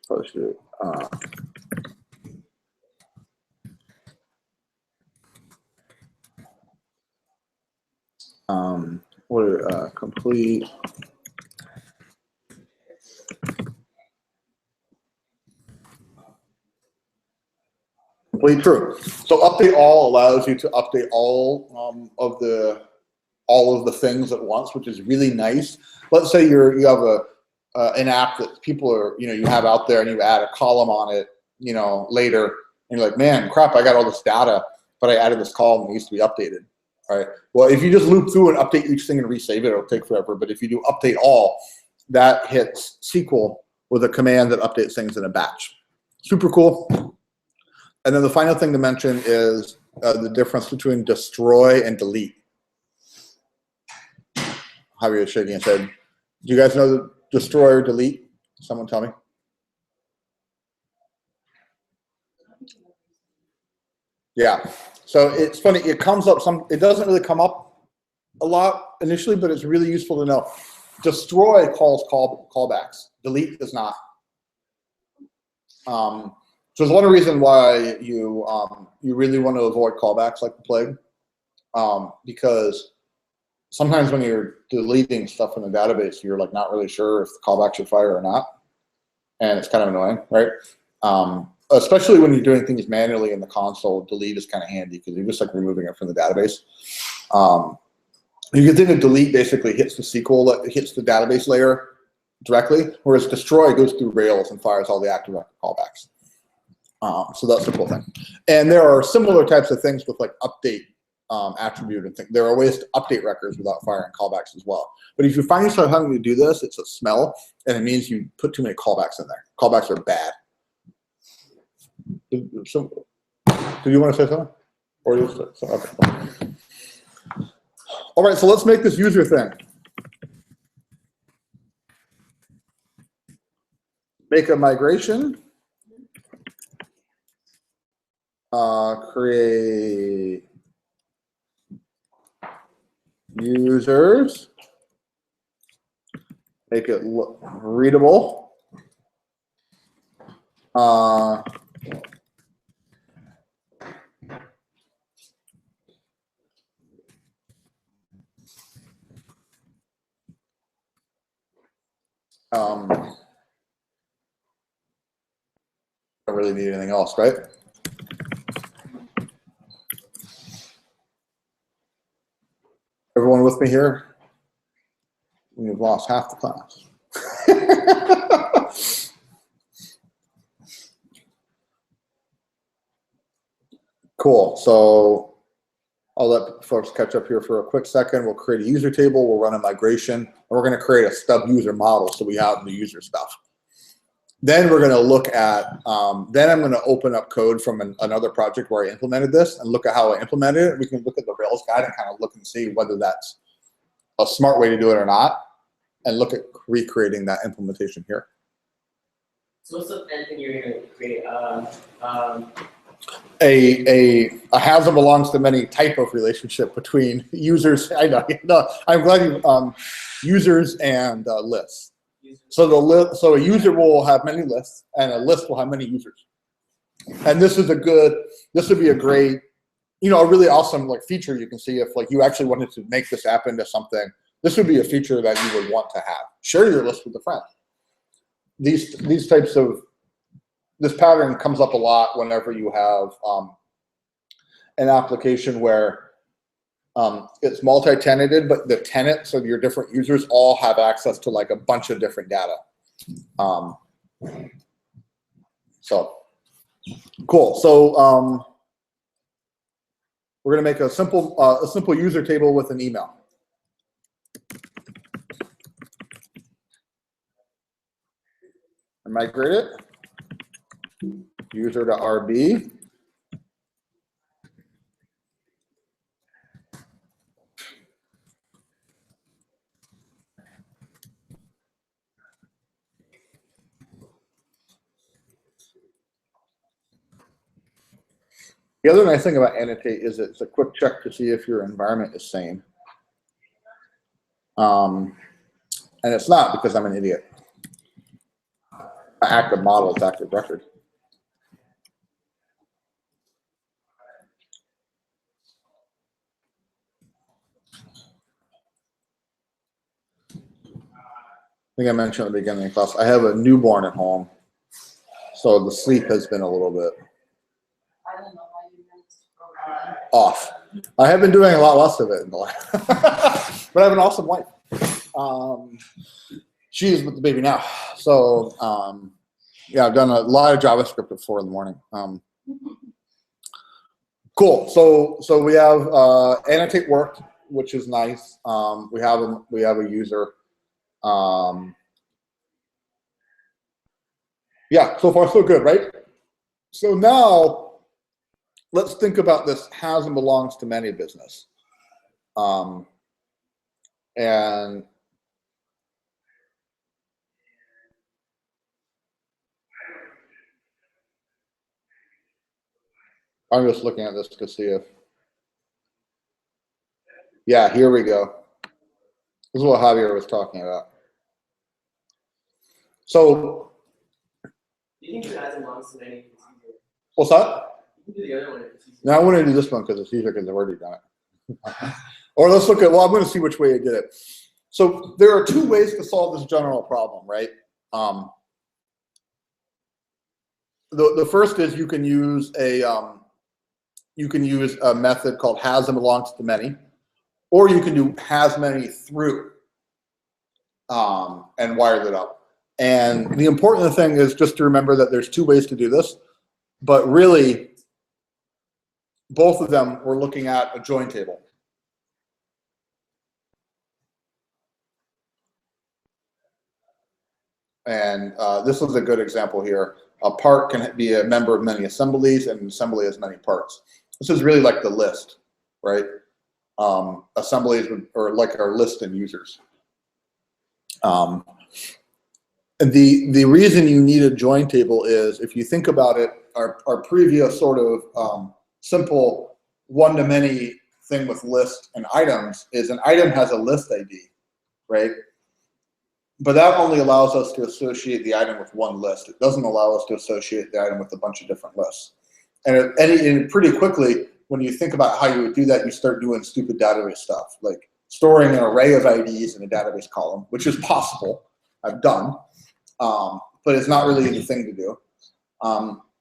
Probably should what complete true. So update all allows you to update all of the things at once, which is really nice. Let's say you have an app that people are, you have out there and you add a column on it, later, and you're like, man, crap, I got all this data, but I added this column that needs to be updated. All right. Well, if you just loop through and update each thing and resave it, it'll take forever. But if you do update all, that hits SQL with a command that updates things in a batch. Super cool. And then the final thing to mention is the difference between destroy and delete. Javier shaking his head. Do you guys know the destroy or delete? Someone tell me. Yeah. So it's funny. It comes up it doesn't really come up a lot initially, but it's really useful to know. Destroy calls callbacks. Delete does not. So there's one reason why you really want to avoid callbacks like the plague, because sometimes when you're deleting stuff in the database, you're like not really sure if the callback should fire or not, and it's kind of annoying, right? Especially when you're doing things manually in the console, delete is kind of handy because you're just like removing it from the database. You can think of delete basically hits the SQL, it hits the database layer directly, whereas destroy goes through Rails and fires all the active record callbacks. So that's the cool thing. And there are similar types of things with like update attribute and things. There are ways to update records without firing callbacks as well. But if you find yourself having to do this, it's a smell, and it means you put too many callbacks in there. Callbacks are bad. Do you want to say something? Or okay. All right, so let's make this user thing. Make a migration. Create users. Make it readable. Don't really need anything else, right? Everyone with me here? We've lost half the class. Cool. So I'll let folks catch up here for a quick second. We'll create a user table. We'll run a migration. And we're going to create a stub user model so we have the user stuff. Then we're going to look at, then I'm going to open up code from another project where I implemented this and look at how I implemented it. We can look at the Rails guide and kind of look and see whether that's a smart way to do it or not, and look at recreating that implementation here. So what's the end thing you're going to create? A has and belongs to many type of relationship between users. I know. No, I'm glad you users and lists. So a user will have many lists, and a list will have many users. And this would be a great, a really awesome like feature you can see if like you actually wanted to make this app into something. This would be a feature that you would want to have. Share your list with a friend. These types of, this pattern comes up a lot whenever you have an application where it's multi-tenanted, but the tenants of your different users all have access to like a bunch of different data. So cool. So we're going to make a simple user table with an email. And migrate it. User to RB. The other nice thing about annotate is it's a quick check to see if your environment is sane. And it's not because I'm an idiot. Active model is active record. I think I mentioned at the beginning of the class, I have a newborn at home. So the sleep has been a little bit off. I have been doing a lot less of it in the life. But I have an awesome wife. She is with the baby now. So yeah, I've done a lot of JavaScript at 4 in the morning. Cool. So we have annotate worked, which is nice. We have a user. Yeah, so far so good, right? So now let's think about this has and belongs to many business. And I'm just looking at this to see if, yeah, here we go. This is what Javier was talking about. So, Do you think it has and belongs to many? what's that? You can do the other one if it's easier. Now I want to do this one because it's easier because I've already done it. Or let's look at, well, I'm going to see which way I did it. So there are two ways to solve this general problem, right? The first is you can use a method called has and belongs to many, or you can do has many through and wire that up. And the important thing is just to remember that there's two ways to do this, but really both of them we're looking at a join table. And this is a good example here. A part can be a member of many assemblies, and an assembly has many parts. This is really like the list, right? Assemblies are like our list and users. And the reason you need a join table is, if you think about it, our previous sort of simple one-to-many thing with list and items is an item has a list ID, right? But that only allows us to associate the item with one list. It doesn't allow us to associate the item with a bunch of different lists. And pretty quickly, when you think about how you would do that, you start doing stupid database stuff, like storing an array of IDs in a database column, which is possible. I've done, but it's not really the thing to do.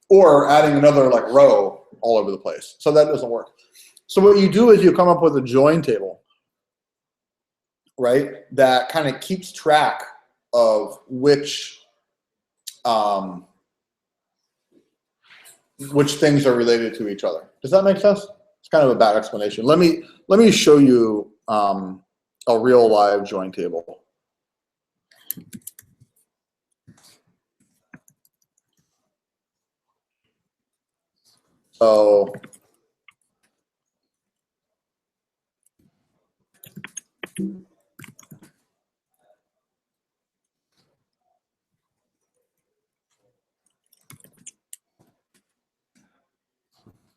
Or adding another like row all over the place. So that doesn't work. So what you do is you come up with a join table, right? That kind of keeps track of which which things are related to each other. Does that make sense? It's kind of a bad explanation. Let me show you a real live join table. So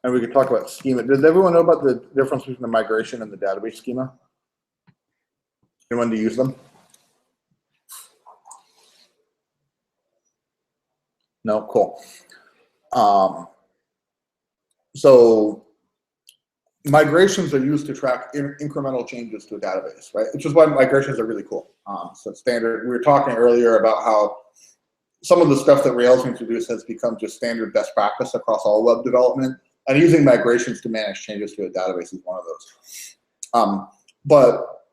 and we could talk about schema. Does everyone know about the difference between the migration and the database schema? Anyone to use them? No, cool. So migrations are used to track incremental changes to a database, right? Which is why migrations are really cool. So standard, we were talking earlier about how some of the stuff that Rails introduced has become just standard best practice across all web development, and using migrations to manage changes to a database is one of those. But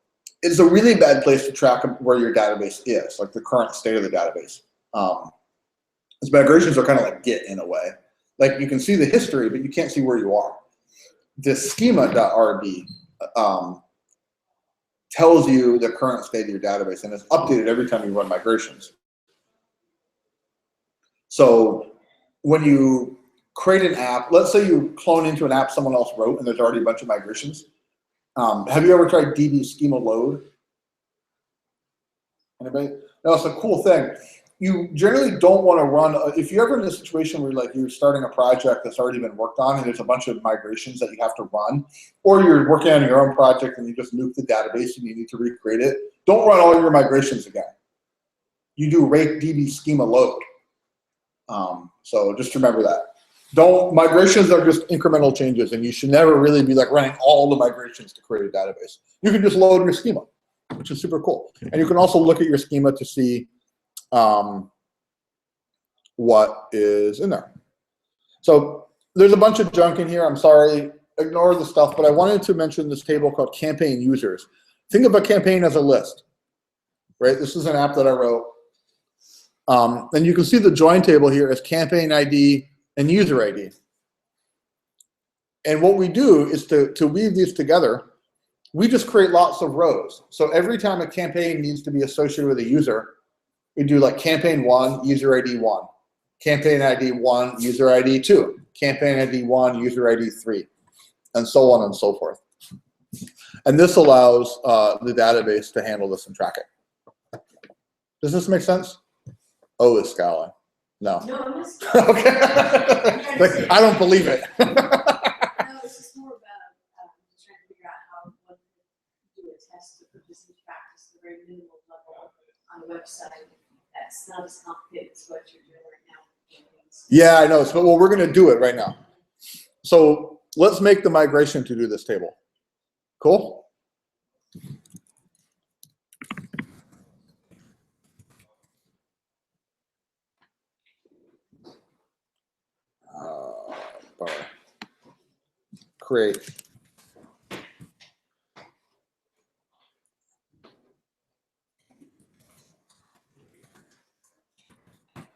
it's a really bad place to track where your database is, like the current state of the database. Because migrations are kind of like Git in a way. Like you can see the history, but you can't see where you are. This schema.rb tells you the current state of your database, and it's updated every time you run migrations. So when you create an app, let's say you clone into an app someone else wrote and there's already a bunch of migrations. Have you ever tried DB schema load? Anybody? No, it's a cool thing. You generally don't want to run, if you're ever in a situation where like you're starting a project that's already been worked on and there's a bunch of migrations that you have to run, or you're working on your own project and you just nuke the database and you need to recreate it, don't run all your migrations again. You do rake DB schema load. So just remember that. Migrations are just incremental changes, and you should never really be like running all the migrations to create a database. You can just load your schema, which is super cool. And you can also look at your schema to see what is in there. So there's a bunch of junk in here. I'm sorry, ignore the stuff, but I wanted to mention this table called campaign users. Think of a campaign as a list, right? This is an app that I wrote. And you can see the join table here as campaign ID and user ID. And what we do is to weave these together, we just create lots of rows. So every time a campaign needs to be associated with a user, we do like campaign 1, user ID 1, campaign ID 1, user ID 2, campaign ID 1, user ID 3, and so on and so forth. And this allows the database to handle this and track it. Does this make sense? Oh, is scowling. No. No, I'm just. Okay. Like, I don't believe it. No, it's just more about just trying to figure out how one can do a test to put this into practice at a very minimal level on the website. That's not as complicated as what you're doing right now. Yeah, I know. So, well, we're going to do it right now. So let's make the migration to do this table. Cool? Create.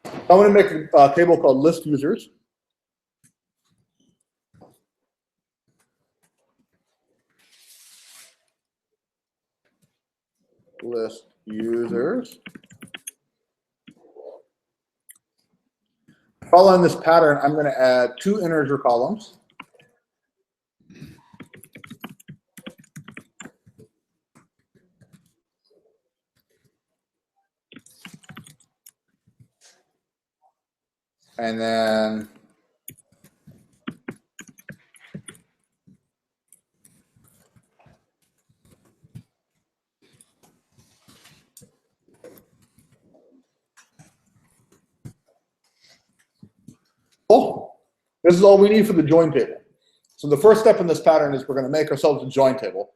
I'm going to make a table called list users. List users. Following this pattern, I'm going to add 2 integer columns. And then cool. This is all we need for the join table. So the first step in this pattern is we're going to make ourselves a join table.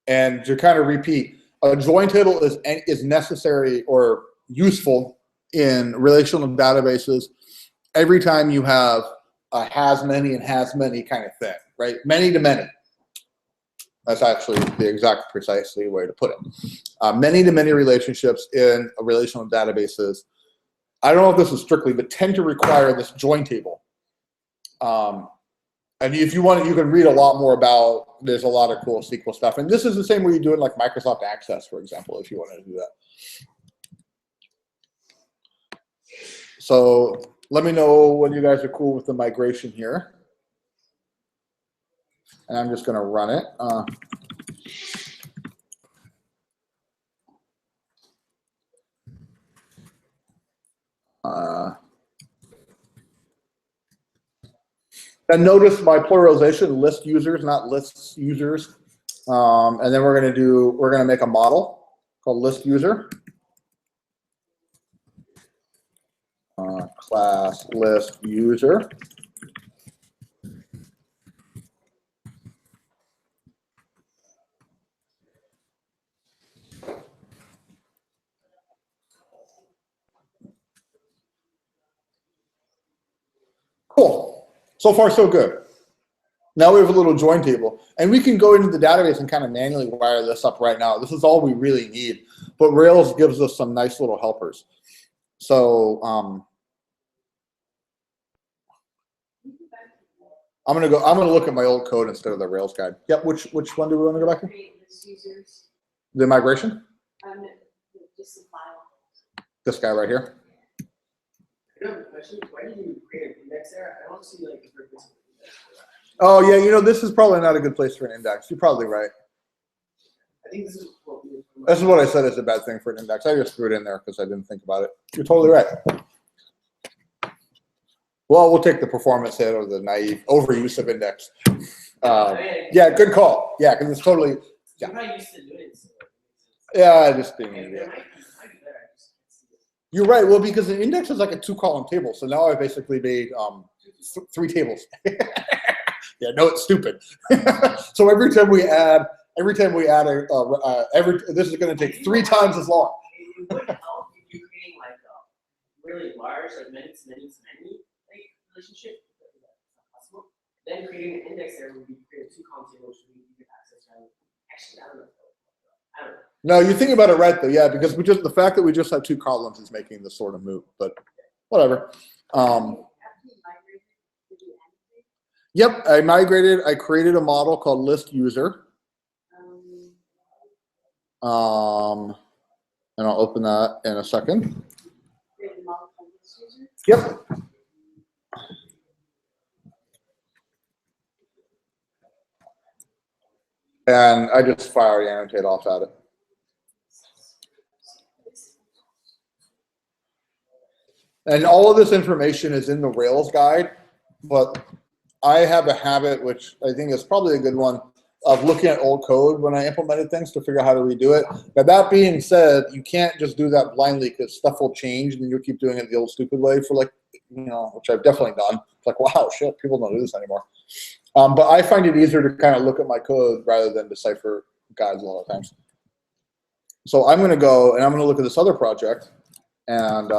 And to kind of repeat, a join table is necessary or useful in relational databases every time you have a has many and has many kind of thing, right? Many to many. That's actually the exact precisely way to put it. Many to many relationships in relational databases, I don't know if this is strictly, but tend to require this join table. And if you want it, you can read a lot more about, there's a lot of cool SQL stuff. And this is the same way you do it like Microsoft Access, for example, if you want to do that. So let me know when you guys are cool with the migration here. And I'm just going to run it. And notice my pluralization, list users, not lists users. And then we're going to make a model called list user. Class list user. Cool. So far, so good. Now we have a little join table. And we can go into the database and kind of manually wire this up right now. This is all we really need. But Rails gives us some nice little helpers. So I'm gonna look at my old code instead of the Rails guide. Yep, which one do we want to go back to? The migration? Just the file. This guy right here. I have a question. Why did you create an index there? I don't see like a purpose. Oh yeah, you know, this is probably not a good place for an index. You're probably right. I think this is what we. This is what I said is a bad thing for an index. I just threw it in there because I didn't think about it. You're totally right. Well, we'll take the performance hit or the naive overuse of index. Yeah, good call. Yeah, because it's totally. Yeah. I'm not used to doing it. Yeah, just being an idiot. You're right. Well, because an index is like a 2-column table, so now I basically made 3 tables. Yeah, no, it's stupid. So every time we add this is going to take 3 times as long. It would help if you're creating like a really large, like many like relationship. That's not possible. Then creating an index there would be create a 2-column table, which would give access to. Actually, I don't know. No, you think about it right though, yeah, because the fact that we just have 2 columns is making this sort of moot, but whatever. Yep, I created a model called list user. And I'll open that in a second. Yep. And I just fire annotate off at it. And all of this information is in the Rails guide, but I have a habit, which I think is probably a good one, of looking at old code when I implemented things to figure out how to redo it. Now, that being said, you can't just do that blindly because stuff will change and you'll keep doing it the old stupid way for like, which I've definitely done. It's like, wow, shit, people don't do this anymore. But I find it easier to kind of look at my code rather than decipher guides a lot of times. So I'm going to go and I'm going to look at this other project and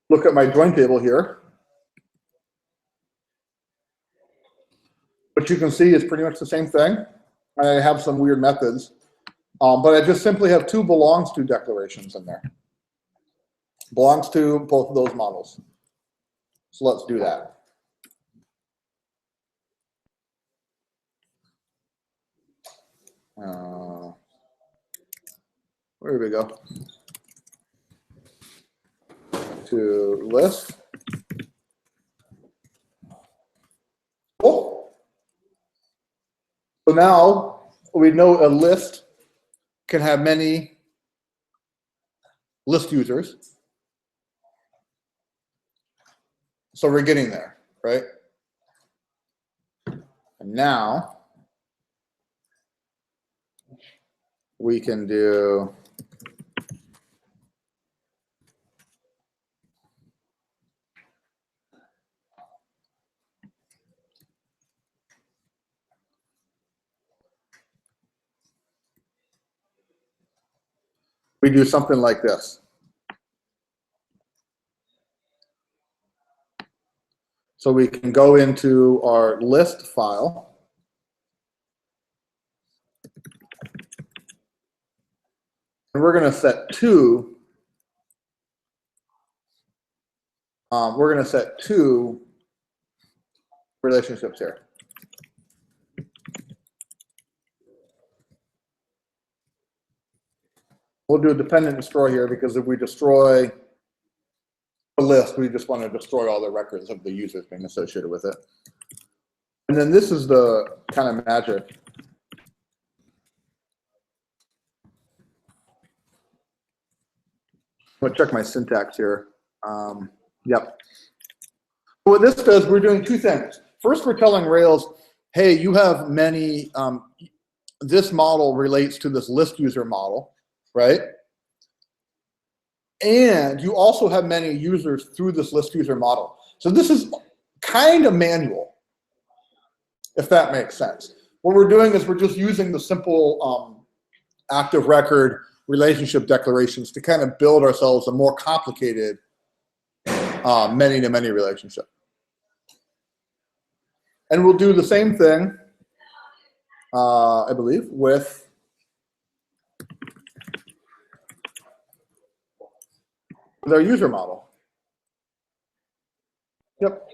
look at my join table here. What you can see is pretty much the same thing. I have some weird methods, but I just simply have 2 belongs to declarations in there. Belongs to both of those models. So let's do that. Where do we go? To list. Cool. So now we know a list can have many list users. So we're getting there, right? And now we can do something like this. So we can go into our list file. And we're going to set 2 we're going to set 2 relationships here. We'll do a dependent destroy here because if we destroy a list, we just want to destroy all the records of the users being associated with it. And then this is the kind of magic. I'm going to check my syntax here. Yep. What this does, we're doing 2 things. First, we're telling Rails, hey, you have many, this model relates to this list user model, right? And you also have many users through this list user model. So this is kind of manual, if that makes sense. What we're doing is we're just using the simple active record relationship declarations to kind of build ourselves a more complicated many-to-many relationship. And we'll do the same thing, I believe, with our user model. Yep.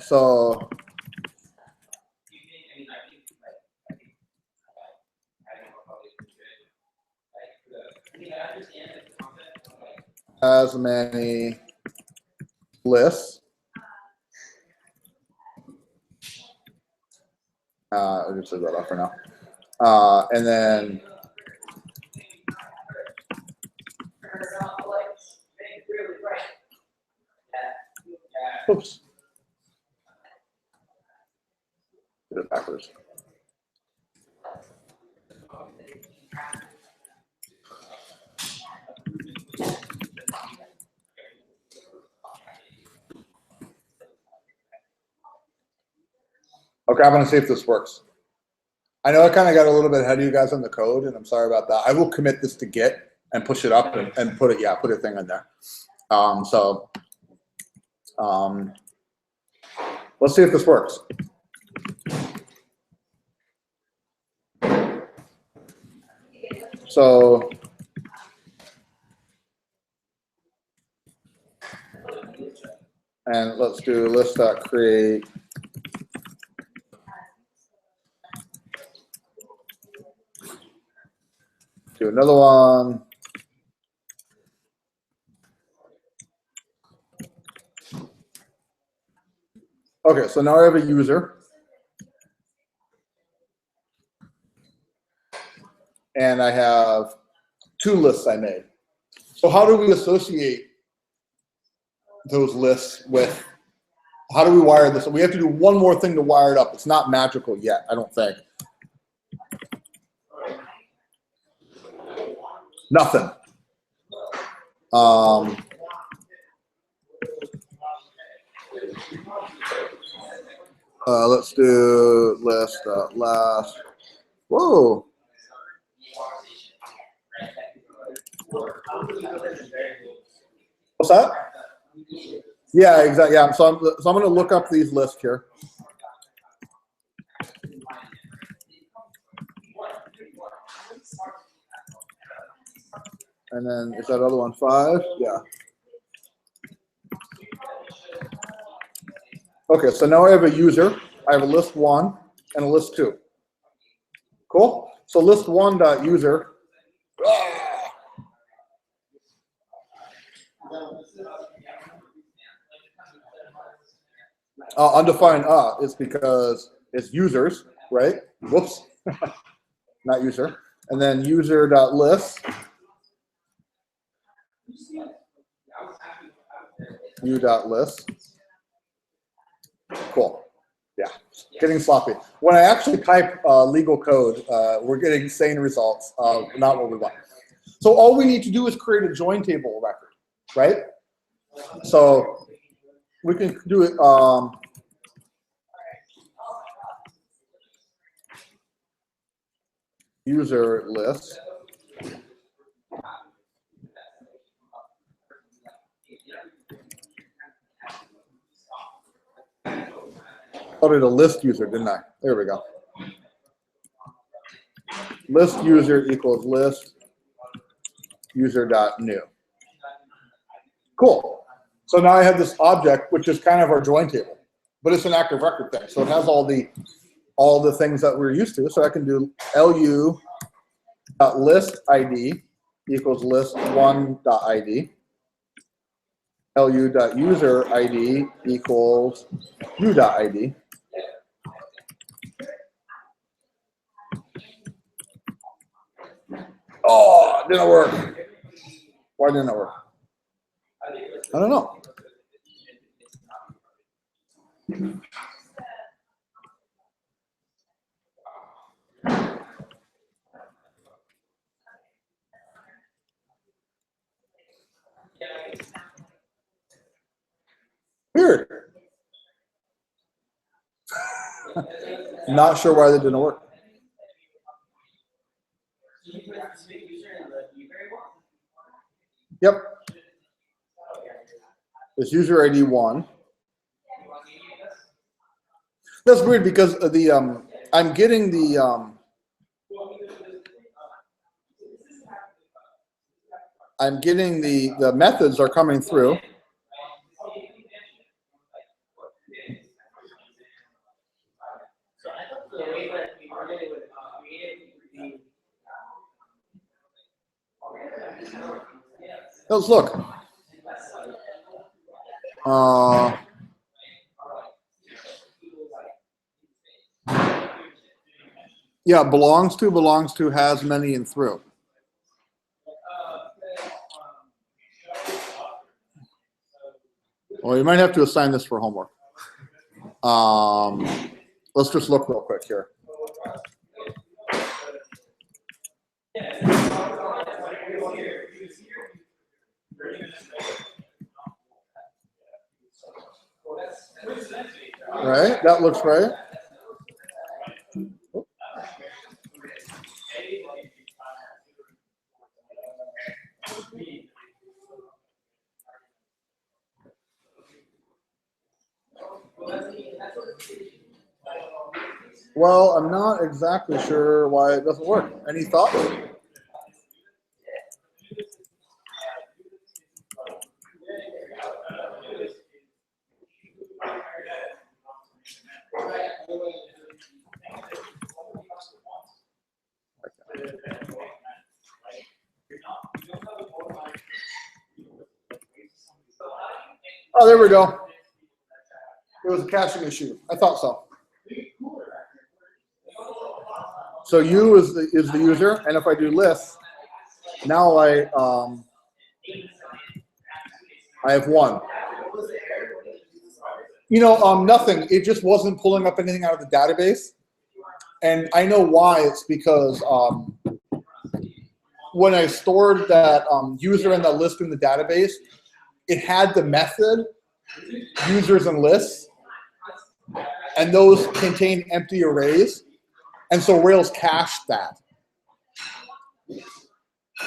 So as many lists. I'll just leave that off for now. And then oops. Did it backwards. Okay, I'm going to see if this works. I know I kind of got a little bit ahead of you guys on the code, and I'm sorry about that. I will commit this to Git and push it up and put it, yeah, put a thing in there. Let's see if this works. So and let's do list.create. Do another one. Okay, so now I have a user. And I have 2 lists I made. So how do we associate those lists with, how do we wire this? We have to do one more thing to wire it up. It's not magical yet, I don't think. Nothing. Let's do list last. Whoa. What's that? Yeah, exactly. Yeah. So I'm going to look up these lists here. And then is that other one 5? Yeah. Okay, so now I have a user. I have a list 1 and a list 2. Cool. So list 1.user. Undefined is because it's users, right? Whoops. Not user. And then user.list. U.list. Cool. Yeah, getting sloppy. When I actually type legal code, we're getting sane results, not what we want. So all we need to do is create a join table record, right? So we can do it. User list. I called it a list user, didn't I? There we go. List user equals list user.new. Cool. So now I have this object, which is kind of our join table, but it's an active record thing. So it has all the things that we're used to. So I can do lu.list ID equals list1.id. lu.user ID equals u.id. Oh, it didn't work. Why didn't it work? I don't know. Weird. Not sure why that didn't work. Yep. It's user ID 1. That's weird because the I'm getting the the methods are coming through. Let's look. Yeah, belongs to, has many, and through. Well, you might have to assign this for homework. Let's just look real quick here. Right, that looks right. Well, I'm not exactly sure why it doesn't work. Any thoughts? Oh, there we go. It was a caching issue. I thought so. So U is the user, and if I do list, now I have 1. You know, nothing. It just wasn't pulling up anything out of the database, and I know why. It's because when I stored that user and that list in the database, it had the method users and lists, and those contain empty arrays. And so Rails cached that,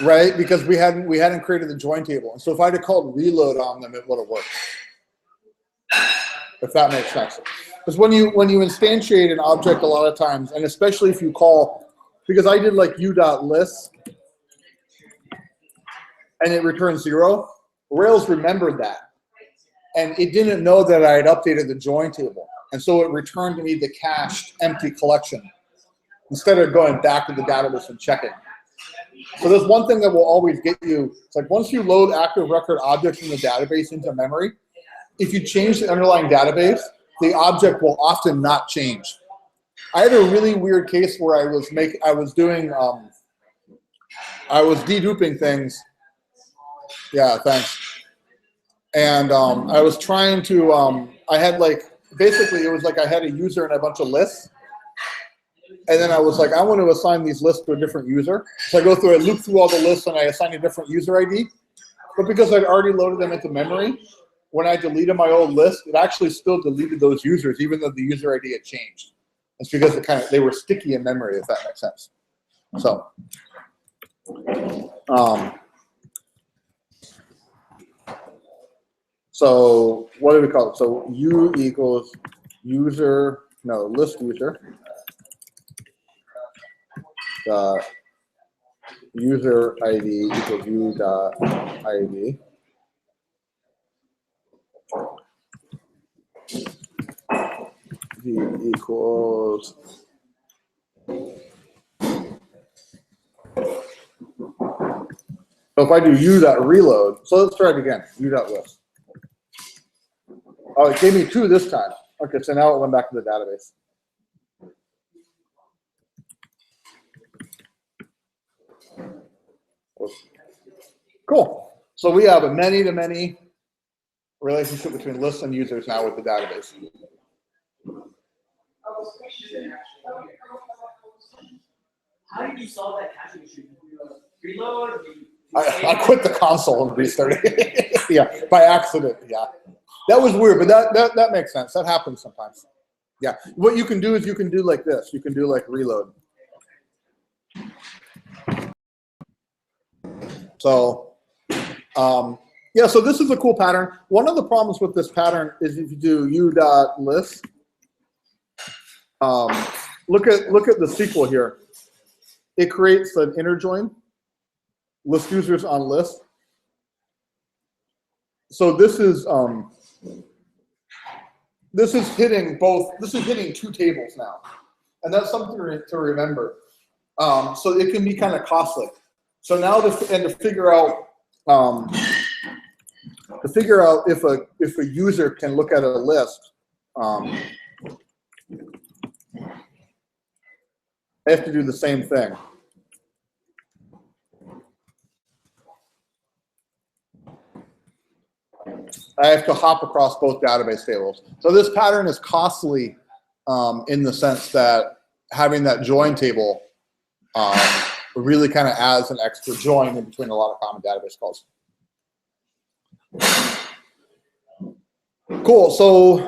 right? Because we hadn't created the join table. And so if I had called reload on them, it would have worked. If that makes sense. Because when you instantiate an object a lot of times, and especially if you call, because I did like u.list and it returned 0, Rails remembered that. And it didn't know that I had updated the join table. And so it returned to me the cached empty collection, instead of going back to the database and checking. So there's one thing that will always get you. It's like once you load active record objects from the database into memory, if you change the underlying database, the object will often not change. I had a really weird case where I was deduping things. Yeah, thanks. And I was trying to, I had basically it was like I had a user and a bunch of lists. And then I was like, I want to assign these lists to a different user. So I go through, I loop through all the lists and I assign a different user ID. But because I'd already loaded them into memory, when I deleted my old list, it actually still deleted those users, even though the user ID had changed. It's because they were sticky in memory, if that makes sense. So, so what do we call it? So U equals user, no, list user. User ID equals u.id. v equals so if I do u.reload, so let's try it again, u.list. Oh, it gave me 2 this time. Okay, so now it went back to the database. Cool. So we have a many-to-many relationship between lists and users now with the database. How did you solve that caching issue? Reload? Or I quit the console and restarted it. Yeah, by accident. Yeah, that was weird, but that makes sense. That happens sometimes. Yeah, what you can do is you can do like this. You can do like reload. So, yeah, so this is a cool pattern. One of the problems with this pattern is if you do u.list, look at the SQL here. It creates an inner join, list users on list. So this is hitting both. This is hitting 2 tables now, and that's something to remember. So it can be kind of costly. So now to figure out if a user can look at a list, I have to do the same thing. I have to hop across both database tables. So this pattern is costly in the sense that having that join table really kind of adds an extra join in between a lot of common database calls. Cool. So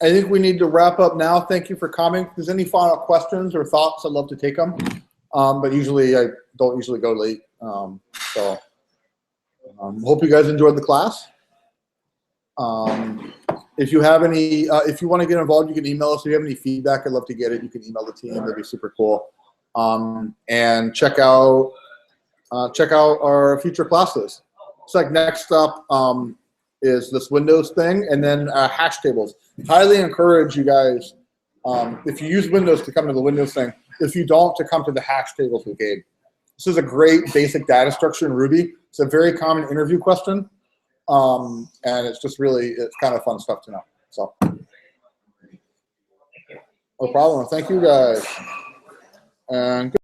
I think we need to wrap up now. Thank you for coming. If there's any final questions or thoughts, I'd love to take them. But usually I don't usually go late. So hope you guys enjoyed the class. If you have any, if you want to get involved, you can email us. If you have any feedback, I'd love to get it. You can email the team. That'd be super cool. And check out our future classes. It's like next up is this Windows thing, and then hash tables. Highly encourage you guys, if you use Windows, to come to the Windows thing. If you don't, to come to the hash tables with Gabe. This is a great basic data structure in Ruby. It's a very common interview question, and it's just it's kind of fun stuff to know. So, no problem. Thank you guys. And good.